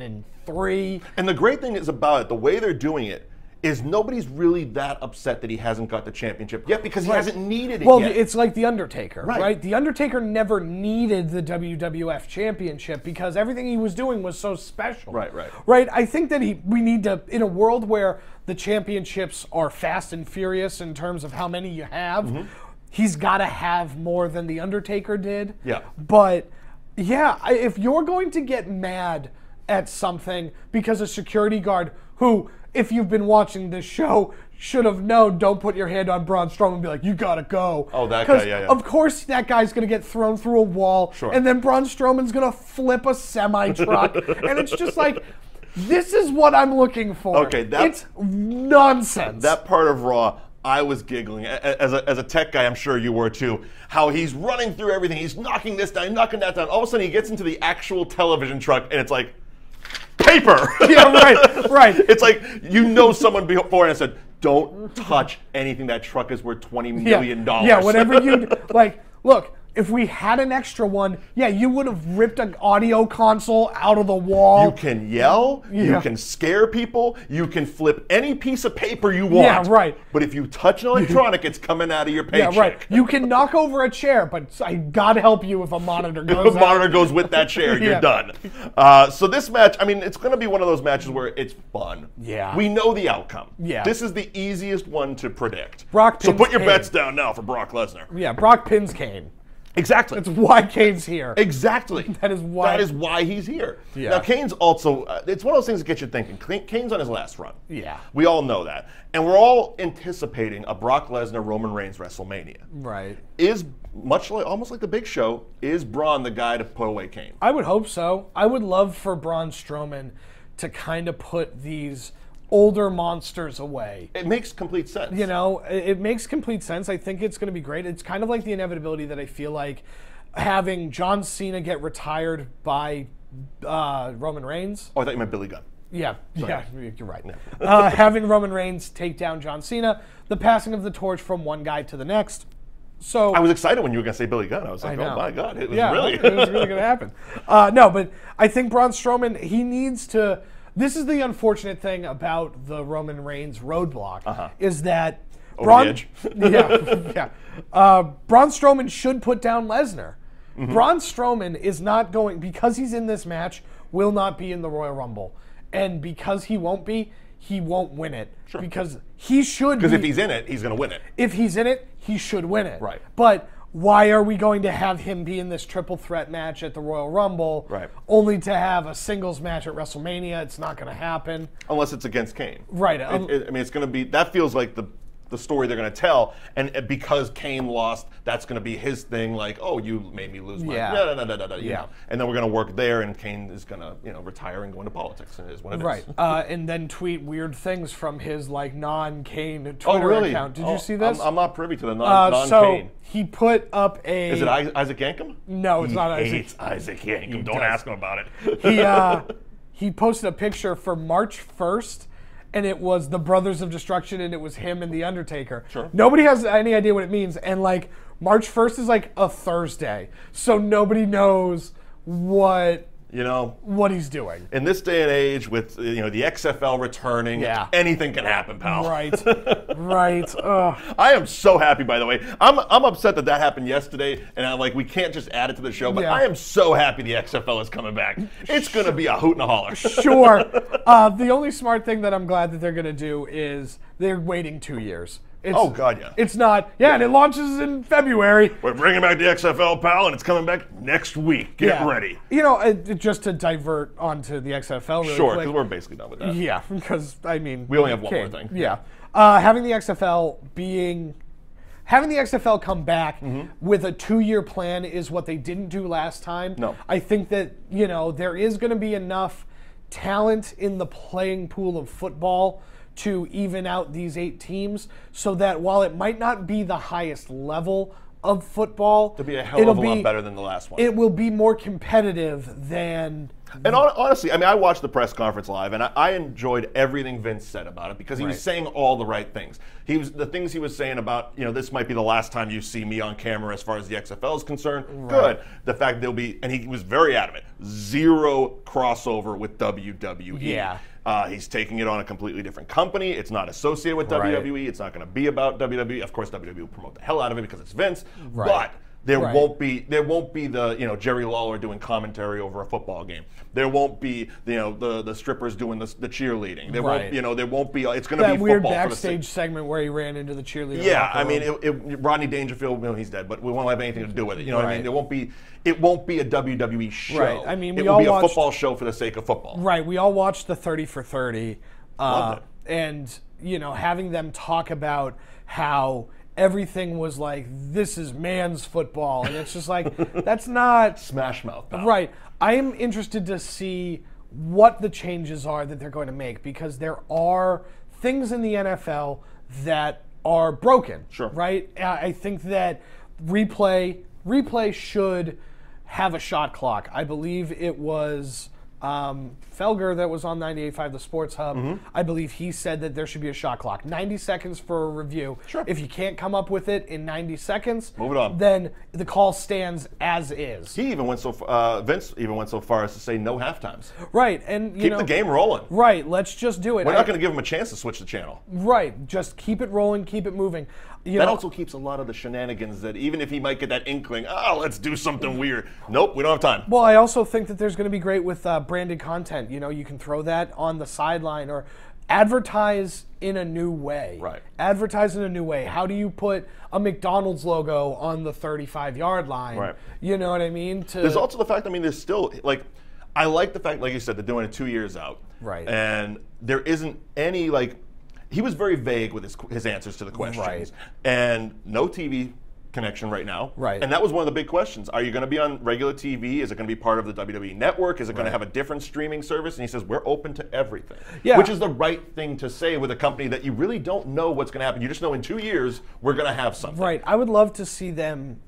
S2: 2003.
S1: And the great thing is about it, the way they're doing it, is nobody's really that upset that he hasn't got the championship yet because he hasn't needed it yet.
S2: Well, it's like The Undertaker,
S1: Right.
S2: right? The Undertaker never needed the WWF championship because everything he was doing was so special.
S1: Right.
S2: Right? I think that we need to, in a world where the championships are fast and furious in terms of how many you have, he's got to have more than The Undertaker did.
S1: Yeah.
S2: But, yeah, if you're going to get mad at something because a security guard who, if you've been watching this show, should have known, don't put your hand on Braun Strowman and be like, you gotta go.
S1: Oh, that guy, yeah.
S2: Of course that guy's gonna get thrown through a wall,
S1: Sure.
S2: and then Braun Strowman's gonna flip a semi-truck, and it's just like, this is what I'm looking for.
S1: Okay,
S2: it's nonsense.
S1: That part of Raw, I was giggling. As a tech guy, I'm sure you were too. How he's running through everything. He's knocking this down, knocking that down. All of a sudden, he gets into the actual television truck, and it's like, paper!
S2: Yeah, right.
S1: It's like, someone beforehand said, don't touch anything. That truck is worth $20 million.
S2: Yeah, whatever you, look, if we had an extra one, you would have ripped an audio console out of the wall.
S1: You can yell, you can scare people, you can flip any piece of paper you want.
S2: Yeah, right.
S1: But if you touch an electronic, it's coming out of your paycheck.
S2: Yeah, right. You can knock over a chair, but I gotta help you if a monitor goes
S1: If a monitor goes with that chair, you're done. So this match, it's going to be one of those matches where it's fun.
S2: Yeah.
S1: We know the outcome.
S2: Yeah.
S1: This is the easiest one to predict.
S2: Brock
S1: so
S2: pins
S1: put your
S2: Kane.
S1: bets down now for Brock Lesnar.
S2: Yeah, Brock pins Kane.
S1: Exactly.
S2: That's why Kane's here.
S1: Exactly.
S2: That is why
S1: he's here.
S2: Yeah.
S1: Now, Kane's also, it's one of those things that get you thinking. Kane's on his last run.
S2: Yeah.
S1: We all know that. And we're all anticipating a Brock Lesnar Roman Reigns WrestleMania.
S2: Right.
S1: Is, almost like the Big Show, is Braun the guy to put away Kane?
S2: I would hope so. I would love for Braun Strowman to kind of put these older monsters away.
S1: It makes complete sense.
S2: It makes complete sense. I think it's going to be great. It's kind of like the inevitability that I feel like having John Cena get retired by Roman Reigns.
S1: Oh, I thought you meant Billy Gunn.
S2: Yeah, you're right. Having Roman Reigns take down John Cena, the passing of the torch from one guy to the next. So
S1: I was excited when you were going to say Billy Gunn. I was like,
S2: I know.
S1: oh my God, it was
S2: it was really going to happen. No, but I think Braun Strowman, he needs to. This is the unfortunate thing about the Roman Reigns roadblock, is that
S1: Over the edge.
S2: Braun Strowman should put down Lesnar. Braun Strowman is not going, because he's in this match, will not be in the Royal Rumble. And because he won't win it.
S1: Sure.
S2: Because he should be.
S1: Because if he's in it, he's going to win it.
S2: If he's in it, he should win it.
S1: Right.
S2: But why are we going to have him be in this triple threat match at the Royal Rumble,
S1: Right.
S2: only to have a singles match at WrestleMania? It's not going to happen.
S1: Unless it's against Kane.
S2: Right.
S1: It's going to be, that feels like the the story they're going to tell, and because Kane lost, that's going to be his thing. Like, oh, you made me lose my no, you know. And then we're going to work there, and Kane is going to retire and go into politics, and it is what it is.
S2: Right, and then tweet weird things from his like non-Kane Twitter account. Did you see this?
S1: I'm not privy to the non-Kane.
S2: So he put up a.
S1: Is it Isaac Yankem?
S2: No, it's not Isaac.
S1: He hates Isaac Yankem. Don't ask him about it.
S2: He posted a picture for March 1st, and it was the Brothers of Destruction, and it was him and The Undertaker.
S1: Sure.
S2: Nobody has any idea what it means, and like March 1st is like a Thursday, so nobody knows what he's doing.
S1: In this day and age, with the XFL returning, anything can happen, pal.
S2: Right, right.
S1: I am so happy, by the way. I'm upset that happened yesterday, and I'm like, we can't just add it to the show. But I am so happy the XFL is coming back. It's going to be a hoot and a holler.
S2: Sure. The only smart thing that I'm glad that they're going to do is they're waiting 2 years.
S1: Oh, God, yeah.
S2: It's not, and it launches in February.
S1: We're bringing back the XFL, pal, and it's coming back next week. Get ready.
S2: Just to divert onto the XFL really
S1: Sure,
S2: quick.
S1: because we're basically done with that.
S2: Yeah, because, I mean...
S1: We only have one more thing.
S2: Yeah. Having the XFL come back with a 2-year plan is what they didn't do last time.
S1: No.
S2: I think that, there is going to be enough talent in the playing pool of football to even out these 8 teams, so that while it might not be the highest level of football,
S1: it'll be a hell of a lot better than the last one.
S2: It will be more competitive than...
S1: And honestly, I mean, I watched the press conference live, and I enjoyed everything Vince said about it, because he was saying all the right things. The things he was saying about, this might be the last time you see me on camera as far as the XFL is concerned. Right. Good. The fact there'll be, and he was very adamant, 0 crossover with WWE.
S2: Yeah.
S1: He's taking it on a completely different company. It's not associated with WWE. It's not going to be about WWE. Of course, WWE will promote the hell out of it because it's Vince.
S2: Right.
S1: But there won't be the Jerry Lawler doing commentary over a football game. There won't be the strippers doing the cheerleading. There won't be. It's going to be
S2: that weird
S1: football
S2: backstage segment where he ran into the cheerleader.
S1: Yeah, I mean, Rodney Dangerfield, he's dead, but we won't have anything to do with it. You know what I mean? It won't be a WWE show.
S2: Right. I mean,
S1: it will be a football show for the sake of football.
S2: Right. We all watched the 30 for 30.
S1: Loved it.
S2: And, having them talk about how everything was like, this is man's football. And it's just like, that's not...
S1: Smash Mouth, pal.
S2: Right. I am interested to see what the changes are that they're going to make, because there are things in the NFL that are broken.
S1: Sure.
S2: Right? I think that replay should have a shot clock. I believe it was Felger that was on 98.5 The Sports Hub. I believe he said that there should be a shot clock. 90 seconds for a review.
S1: Sure.
S2: If you can't come up with it in 90 seconds,
S1: move it on.
S2: Then the call stands as is.
S1: Vince even went so far as to say no halftimes.
S2: Right, and
S1: keep the game rolling.
S2: Right, let's just do it.
S1: We're not going to give him a chance to switch the channel.
S2: Right, just keep it rolling, keep it moving.
S1: That also keeps a lot of the shenanigans that even if he might get that inkling, let's do something weird. Nope, we don't have time.
S2: Well, I also think that there's going to be great with branded content. You can throw that on the sideline or advertise in a new way.
S1: Right.
S2: Advertise in a new way. How do you put a McDonald's logo on the 35-yard line?
S1: Right.
S2: You know what I mean?
S1: There's also the fact, there's still, I like the fact, like you said, they're doing it 2 years out.
S2: Right.
S1: And there isn't any, he was very vague with his answers to the questions.
S2: Right.
S1: And no TV connection right now.
S2: Right.
S1: And that was one of the big questions. Are you going to be on regular TV? Is it going to be part of the WWE network? Is it going to have a different streaming service? And he says, we're open to everything.
S2: Yeah.
S1: Which is the right thing to say with a company that you really don't know what's going to happen. You just know in 2 years, we're going to have something.
S2: Right. I would love to see them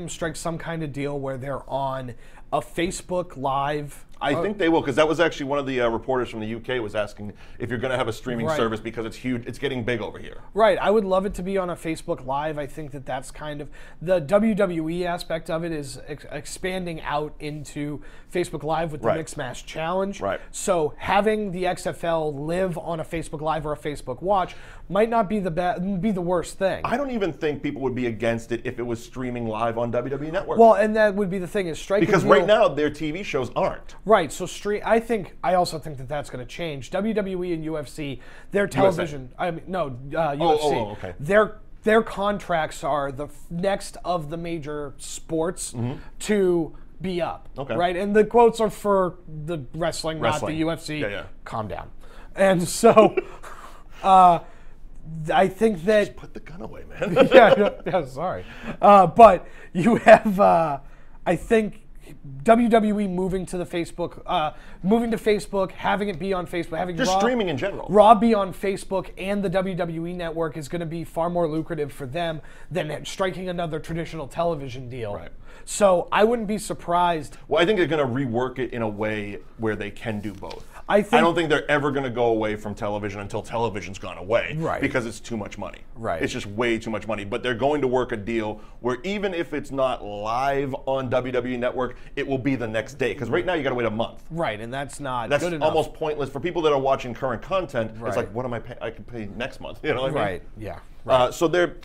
S2: strike some kind of deal where they're on a Facebook Live.
S1: I think they will, because that was actually one of the reporters from the UK was asking if you're going to have a streaming service, because it's huge. It's getting big over here.
S2: Right. I would love it to be on a Facebook Live. I think that that's kind of the WWE aspect of it is expanding out into Facebook Live with the Mix Mash Challenge.
S1: Right.
S2: So having the XFL live on a Facebook Live or a Facebook Watch might not be the worst thing.
S1: I don't even think people would be against it if it was streaming live on WWE Network.
S2: Well, and that would be the thing is striking.
S1: Because right now their TV shows aren't.
S2: Right, so I also think that that's going to change. WWE and UFC, their television. UFC.
S1: Oh, okay.
S2: Their contracts are the next of the major sports to be up.
S1: Okay.
S2: Right, and the quotes are for the wrestling. Not the UFC.
S1: Yeah.
S2: Calm down. And so, I think that
S1: Put the gun away, man.
S2: yeah, sorry. But you have, I think, WWE moving to Facebook, having it be on Facebook, having
S1: Just
S2: Raw,
S1: streaming in general.
S2: Raw be on Facebook and the WWE Network is going to be far more lucrative for them than striking another traditional television deal.
S1: Right.
S2: So I wouldn't be surprised.
S1: Well, I think they're going to rework it in a way where they can do both.
S2: I
S1: don't think they're ever going to go away from television until television's gone away.
S2: Right.
S1: Because it's too much money.
S2: Right.
S1: It's just way too much money. But they're going to work a deal where even if it's not live on WWE Network, it will be the next day. Because right now you got to wait a month.
S2: Right, and that's not
S1: That's
S2: good enough.
S1: almost pointless for people that are watching current content.
S2: Right.
S1: It's like, what am I paying? I can pay next month. You know what I mean?
S2: Right, yeah. Right.
S1: So that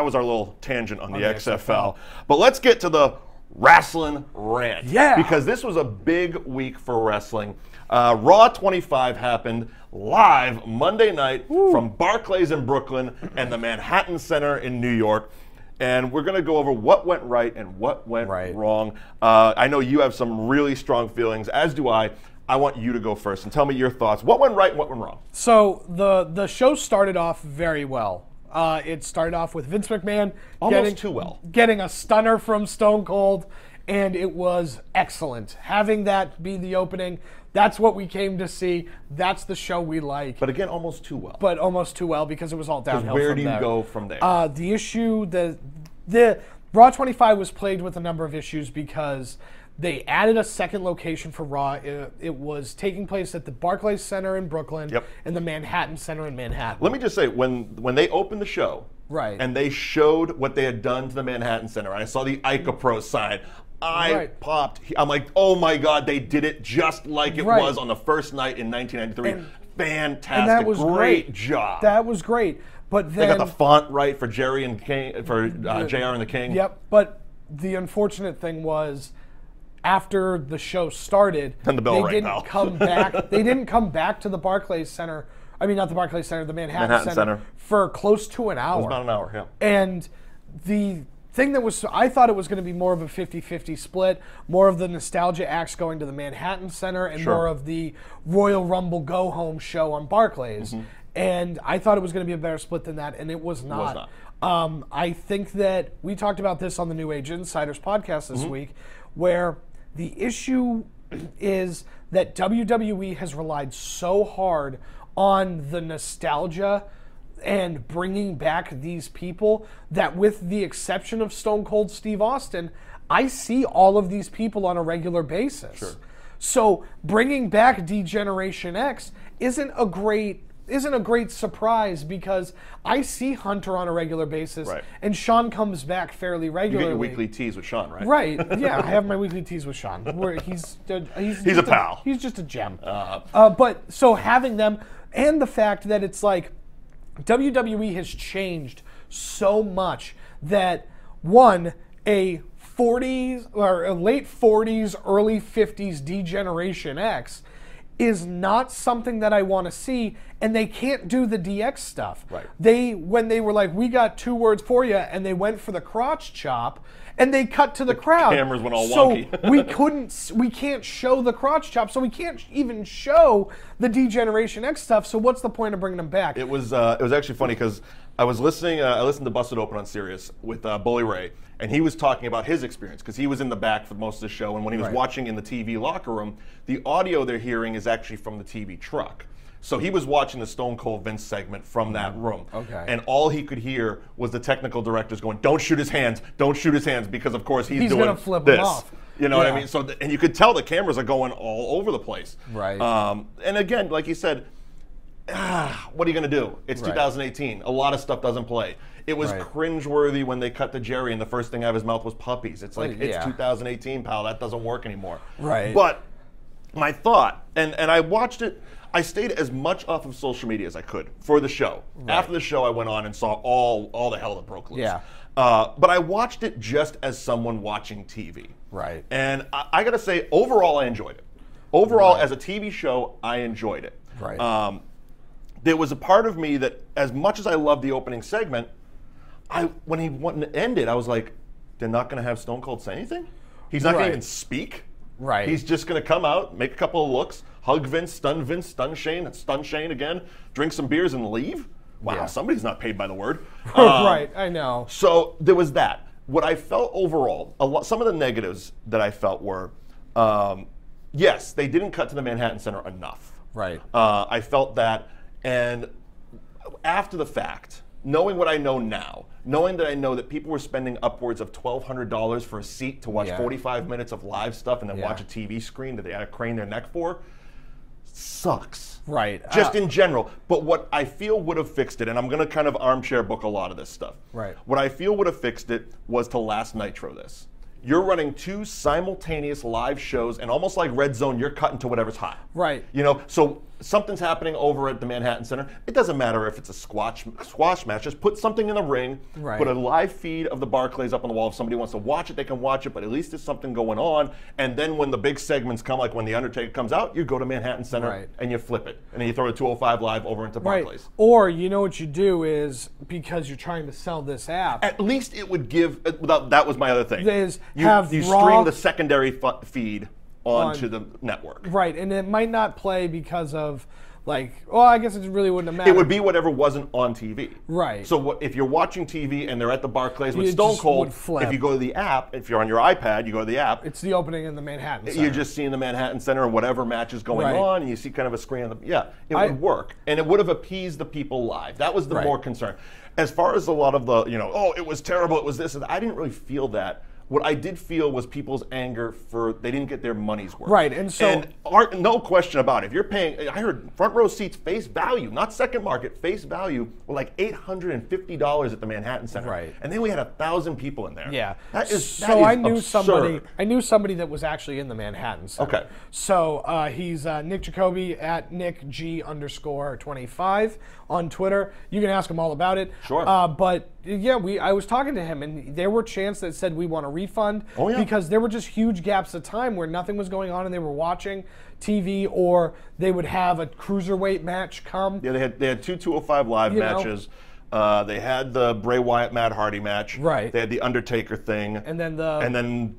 S1: was our little tangent on the XFL. But let's get to the wrestling rant.
S2: Yeah.
S1: Because this was a big week for wrestling. Raw 25 happened live Monday night from Barclays in Brooklyn and the Manhattan Center in New York. And we're going to go over what went right and what went wrong. I know you have some really strong feelings, as do I. I want you to go first and tell me your thoughts. What went right and what went wrong?
S2: So the show started off very well. It started off with Vince McMahon getting a stunner from Stone Cold, and it was excellent. Having that be the opening, that's what we came to see. That's the show we like.
S1: But again, almost too well.
S2: But almost too well because it was all downhill.
S1: Where do you go from there?
S2: The issue, the Raw 25 was plagued with a number of issues because they added a second location for Raw. It was taking place at the Barclays Center in Brooklyn and the Manhattan Center in Manhattan.
S1: Let me just say, when they opened the show, and they showed what they had done to the Manhattan Center, I saw the ICAPRO sign. I popped. I'm like, oh my God, they did it just like it was on the first night in 1993. Fantastic.
S2: And that was
S1: great job.
S2: That was great. But then
S1: they got the font right for Jerry and King, for JR and the King.
S2: Yep. But the unfortunate thing was, after the show started,
S1: then the bell
S2: they didn't come back. They didn't come back to the Barclays Center. I mean, not the Barclays Center, the Manhattan Center for close to an hour.
S1: It was about an hour, yeah.
S2: And the thing that was, I thought it was going to be more of a 50-50 split, more of the nostalgia acts going to the Manhattan Center and more of the Royal Rumble Go Home show on Barclays. And I thought it was going to be a better split than that, and it was not.
S1: It was not.
S2: I think that we talked about this on the New Age Insiders podcast this week, where the issue is that WWE has relied so hard on the nostalgia and bringing back these people that, with the exception of Stone Cold Steve Austin, I see all of these people on a regular basis.
S1: Sure.
S2: So bringing back D-Generation X isn't a great surprise because I see Hunter on a regular basis, and Sean comes back fairly regularly.
S1: You get your weekly teas with Sean, right?
S2: Right. Yeah, I have my weekly teas with Sean. He's
S1: a pal.
S2: He's just a gem. But so having them, and the fact that it's like WWE has changed so much that a 40s or a late 40s, early 50s D-Generation X is not something that I want to see, and they can't do the DX stuff.
S1: Right.
S2: When they were like, we got 2 words for you, and they went for the crotch chop, and they cut to the crowd.
S1: Cameras went all wonky.
S2: So we can't show the crotch chop, so we can't even show the D-Generation X stuff. So what's the point of bringing them back?
S1: It was actually funny because I was listening. I listened to Busted Open on Sirius with Bully Ray, and he was talking about his experience because he was in the back for most of the show, and when he was watching in the TV locker room, the audio they're hearing is actually from the TV truck. So he was watching the Stone Cold Vince segment from that room.
S2: Okay.
S1: And all he could hear was the technical directors going, "Don't shoot his hands, don't shoot his hands," because of course he's doing
S2: gonna flip
S1: this.
S2: him off.
S1: You know what I mean? So and you could tell the cameras are going all over the place.
S2: Right.
S1: And again, like you said, what are you going to do? It's 2018. A lot of stuff doesn't play. It was cringeworthy when they cut to Jerry and the first thing out of his mouth was puppies. It's like, it's 2018, pal. That doesn't work anymore.
S2: Right.
S1: But my thought, and I watched it, I stayed as much off of social media as I could for the show. After the show, I went on and saw all the hell that broke loose.
S2: Yeah.
S1: But I watched it just as someone watching TV.
S2: Right.
S1: And I got to say, overall, I enjoyed it. Overall, as a TV show, I enjoyed it.
S2: Right.
S1: There was a part of me that, as much as I loved the opening segment, when he ended, I was like, they're not going to have Stone Cold say anything? He's not going to even speak?
S2: Right.
S1: He's just going to come out, make a couple of looks, hug Vince, stun Shane again, drink some beers and leave? wow,
S2: Yeah.
S1: somebody's not paid by the word.
S2: Right, I know.
S1: So there was that. What I felt overall, some of the negatives that I felt were, yes, they didn't cut to the Manhattan Center enough.
S2: Right.
S1: I felt that, and after the fact, knowing what I know now, knowing that I know that people were spending upwards of $1,200 for a seat to watch 45 minutes of live stuff and then watch a TV screen that they had to crane their neck for, sucks.
S2: Right.
S1: Just in general. But what I feel would have fixed it, and I'm going to kind of armchair book a lot of this stuff.
S2: Right.
S1: What I feel would have fixed it was to last Nitro this. You're running 2 simultaneous live shows, and almost like Red Zone, you're cutting to whatever's hot.
S2: Right.
S1: You know, so something's happening over at the Manhattan Center. It doesn't matter if it's a squash match. Just put something in the ring.
S2: Right.
S1: Put a live feed of the Barclays up on the wall. If somebody wants to watch it, they can watch it. But at least there's something going on. And then when the big segments come, like when the Undertaker comes out, you go to Manhattan Center and you flip it, and then you throw the 205 Live over into Barclays.
S2: Right. Or you know what you do is, because you're trying to sell this app,
S1: At least it would give. That was my other thing. You
S2: Raw
S1: stream the secondary feed onto the network.
S2: Right, and it might not play because of, like, well, I guess it really wouldn't have mattered.
S1: It would be whatever wasn't on TV.
S2: Right.
S1: So if you're watching TV and they're at the Barclays with
S2: It
S1: Stone
S2: just
S1: Cold,
S2: would flip.
S1: if you go to the app, if you're on your iPad, you go to the app.
S2: It's the opening in the Manhattan Center.
S1: You're just seeing the Manhattan Center and whatever match is going on, and you see kind of a screen on the. It would work, and it would have appeased the people live. That was the more concern. As far as a lot of the, it was terrible, it was this, I didn't really feel that. What I did feel was people's anger for they didn't get their money's worth.
S2: Right, and so
S1: no question about it. If you're paying, I heard front row seats face value, not second market, face value were like $850 at the Manhattan Center.
S2: Right.
S1: And then we had 1,000 people in there.
S2: Yeah.
S1: That is
S2: I knew
S1: absurd.
S2: somebody that was actually in the Manhattan Center.
S1: Okay.
S2: So he's Nick Jacoby at NickG_25 on Twitter. You can ask him all about it.
S1: Sure.
S2: But yeah, I was talking to him, and there were chants that said we want a refund because there were just huge gaps of time where nothing was going on and they were watching TV, or they would have a cruiserweight match come.
S1: Yeah, they had 2 205 Live matches. They had the Bray Wyatt Matt Hardy match.
S2: Right.
S1: They had the Undertaker thing.
S2: And then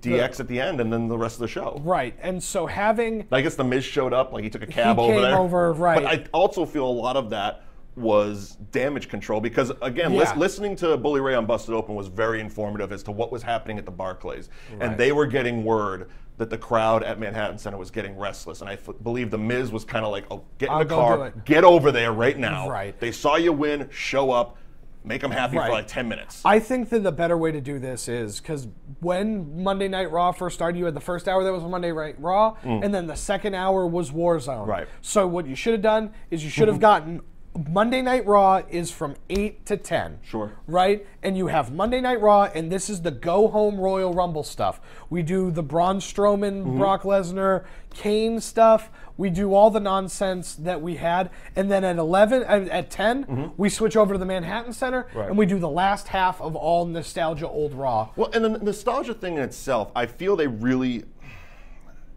S1: DX at the end, and then the rest of the show.
S2: Right. And so having,
S1: I guess the Miz showed up, like he took a cab over
S2: came
S1: there.
S2: right.
S1: But I also feel a lot of that was damage control because, again, listening to Bully Ray on Busted Open was very informative as to what was happening at the Barclays. Right. And they were getting word that the crowd at Manhattan Center was getting restless. And I believe the Miz was kind of like, oh, get in the car, get over there right now.
S2: Right.
S1: They saw you win, show up, make them happy for like 10 minutes.
S2: I think that the better way to do this is, because when Monday Night Raw first started, you had the first hour that was Monday Night Raw, and then the second hour was Warzone.
S1: Right.
S2: So what you should have done is you should have gotten Monday Night Raw is from 8 to 10.
S1: Sure.
S2: Right? And you have Monday Night Raw, and this is the go-home Royal Rumble stuff. We do the Braun Strowman, Brock Lesnar, Kane stuff. We do all the nonsense that we had. And then at 10, we switch over to the Manhattan Center, and we do the last half of all nostalgia old Raw.
S1: Well, and the nostalgia thing in itself, I feel they really,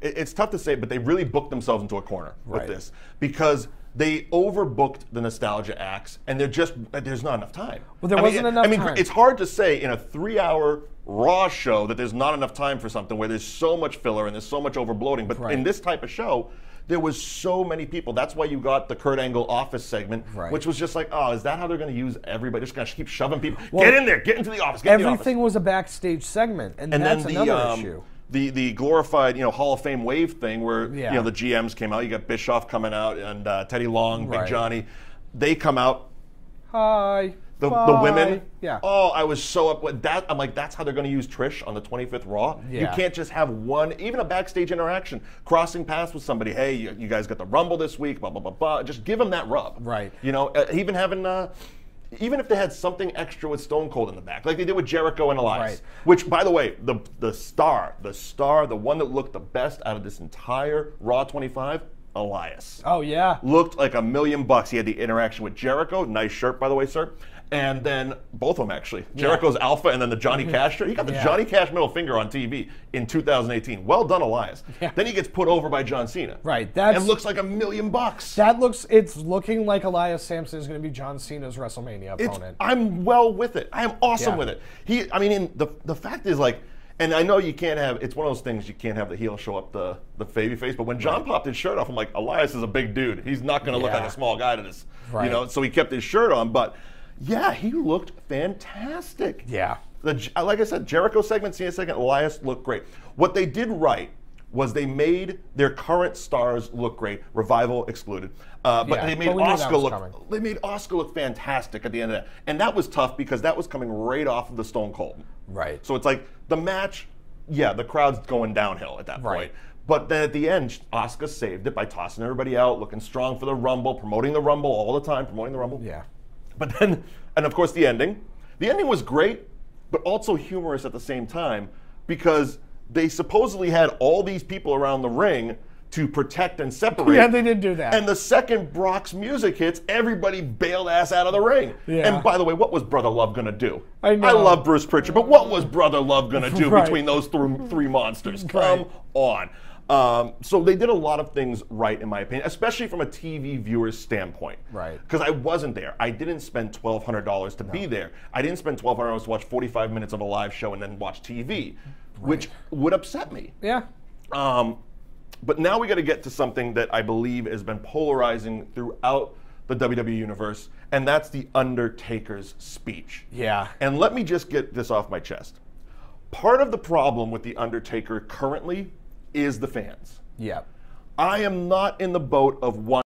S1: it's tough to say, but they really booked themselves into a corner with this. Because they overbooked the nostalgia acts, and there's not enough time.
S2: Well, there wasn't enough time.
S1: It's hard to say in a 3-hour Raw show that there's not enough time for something where there's so much filler and there's so much overbloating. But in this type of show, there was so many people. That's why you got the Kurt Angle office segment, which was just like, oh, is that how they're going to use everybody? They're just going to keep shoving people. Well, get in there, get into the office, get in the office.
S2: Everything was a backstage segment, and that's another issue.
S1: The glorified, Hall of Fame wave thing where, the GMs came out. You got Bischoff coming out and Teddy Long, Big Johnny. They come out.
S2: Hi.
S1: The women.
S2: Yeah.
S1: Oh, I was so up with that. I'm like, that's how they're going to use Trish on the 25th Raw?
S2: Yeah.
S1: You can't just have even a backstage interaction, crossing paths with somebody. Hey, you guys got the Rumble this week, blah, blah, blah, blah. Just give them that rub.
S2: Right.
S1: Even having... even if they had something extra with Stone Cold in the back, like they did with Jericho and Elias, which, by the way, the star, the one that looked the best out of this entire Raw 25, Elias.
S2: Oh, yeah.
S1: Looked like $1 million. He had the interaction with Jericho. Nice shirt, by the way, sir. And then both of them, actually. Jericho's Alpha and then the Johnny Cash shirt. He got the Johnny Cash middle finger on TV in 2018. Well done, Elias. Yeah. Then he gets put over by John Cena.
S2: Right.
S1: And looks like $1 million.
S2: It's looking like Elias Sampson is going to be John Cena's WrestleMania opponent.
S1: I'm well with it. I am awesome with it. The fact is, like, And I know you can't have, it's one of those things you can't have the heel show up the baby face, but when John popped his shirt off, I'm like, Elias is a big dude. He's not going to look like a small guy to this.
S2: Right.
S1: You know, so he kept his shirt on, but yeah, he looked fantastic.
S2: Yeah.
S1: Like I said, Jericho segment, Cena segment, Elias looked great. What they did right was they made their current stars look great, Revival excluded. But they made Oscar look fantastic at the end of that. And that was tough because that was coming right off of the Stone Cold.
S2: Right.
S1: So it's like the match, yeah, the crowd's going downhill at that point.
S2: Right.
S1: But then at the end, Oscar saved it by tossing everybody out, looking strong for the Rumble, promoting the Rumble all the time, promoting the Rumble.
S2: Yeah.
S1: But then, and of course the ending. The ending was great, but also humorous at the same time because they supposedly had all these people around the ring to protect and separate.
S2: Yeah, they did do that.
S1: And the second Brock's music hits, everybody bailed ass out of the ring.
S2: Yeah.
S1: And by the way, what was Brother Love going to do?
S2: I know.
S1: I love Bruce Pritchard, but what was Brother Love going to do
S2: Right.
S1: between those three monsters? Come on. So they did a lot of things right, in my opinion, especially from a TV viewer's standpoint.
S2: Right.
S1: Because I wasn't there. I didn't spend $1,200 to be there. I didn't spend $1,200 to watch 45 minutes of a live show and then watch TV, which would upset me.
S2: Yeah.
S1: But now we got to get to something that I believe has been polarizing throughout the WWE universe, and that's the Undertaker's speech.
S2: Yeah.
S1: And let me just get this off my chest. Part of the problem with the Undertaker currently is the fans.
S2: Yeah.
S1: I am not in the boat of one.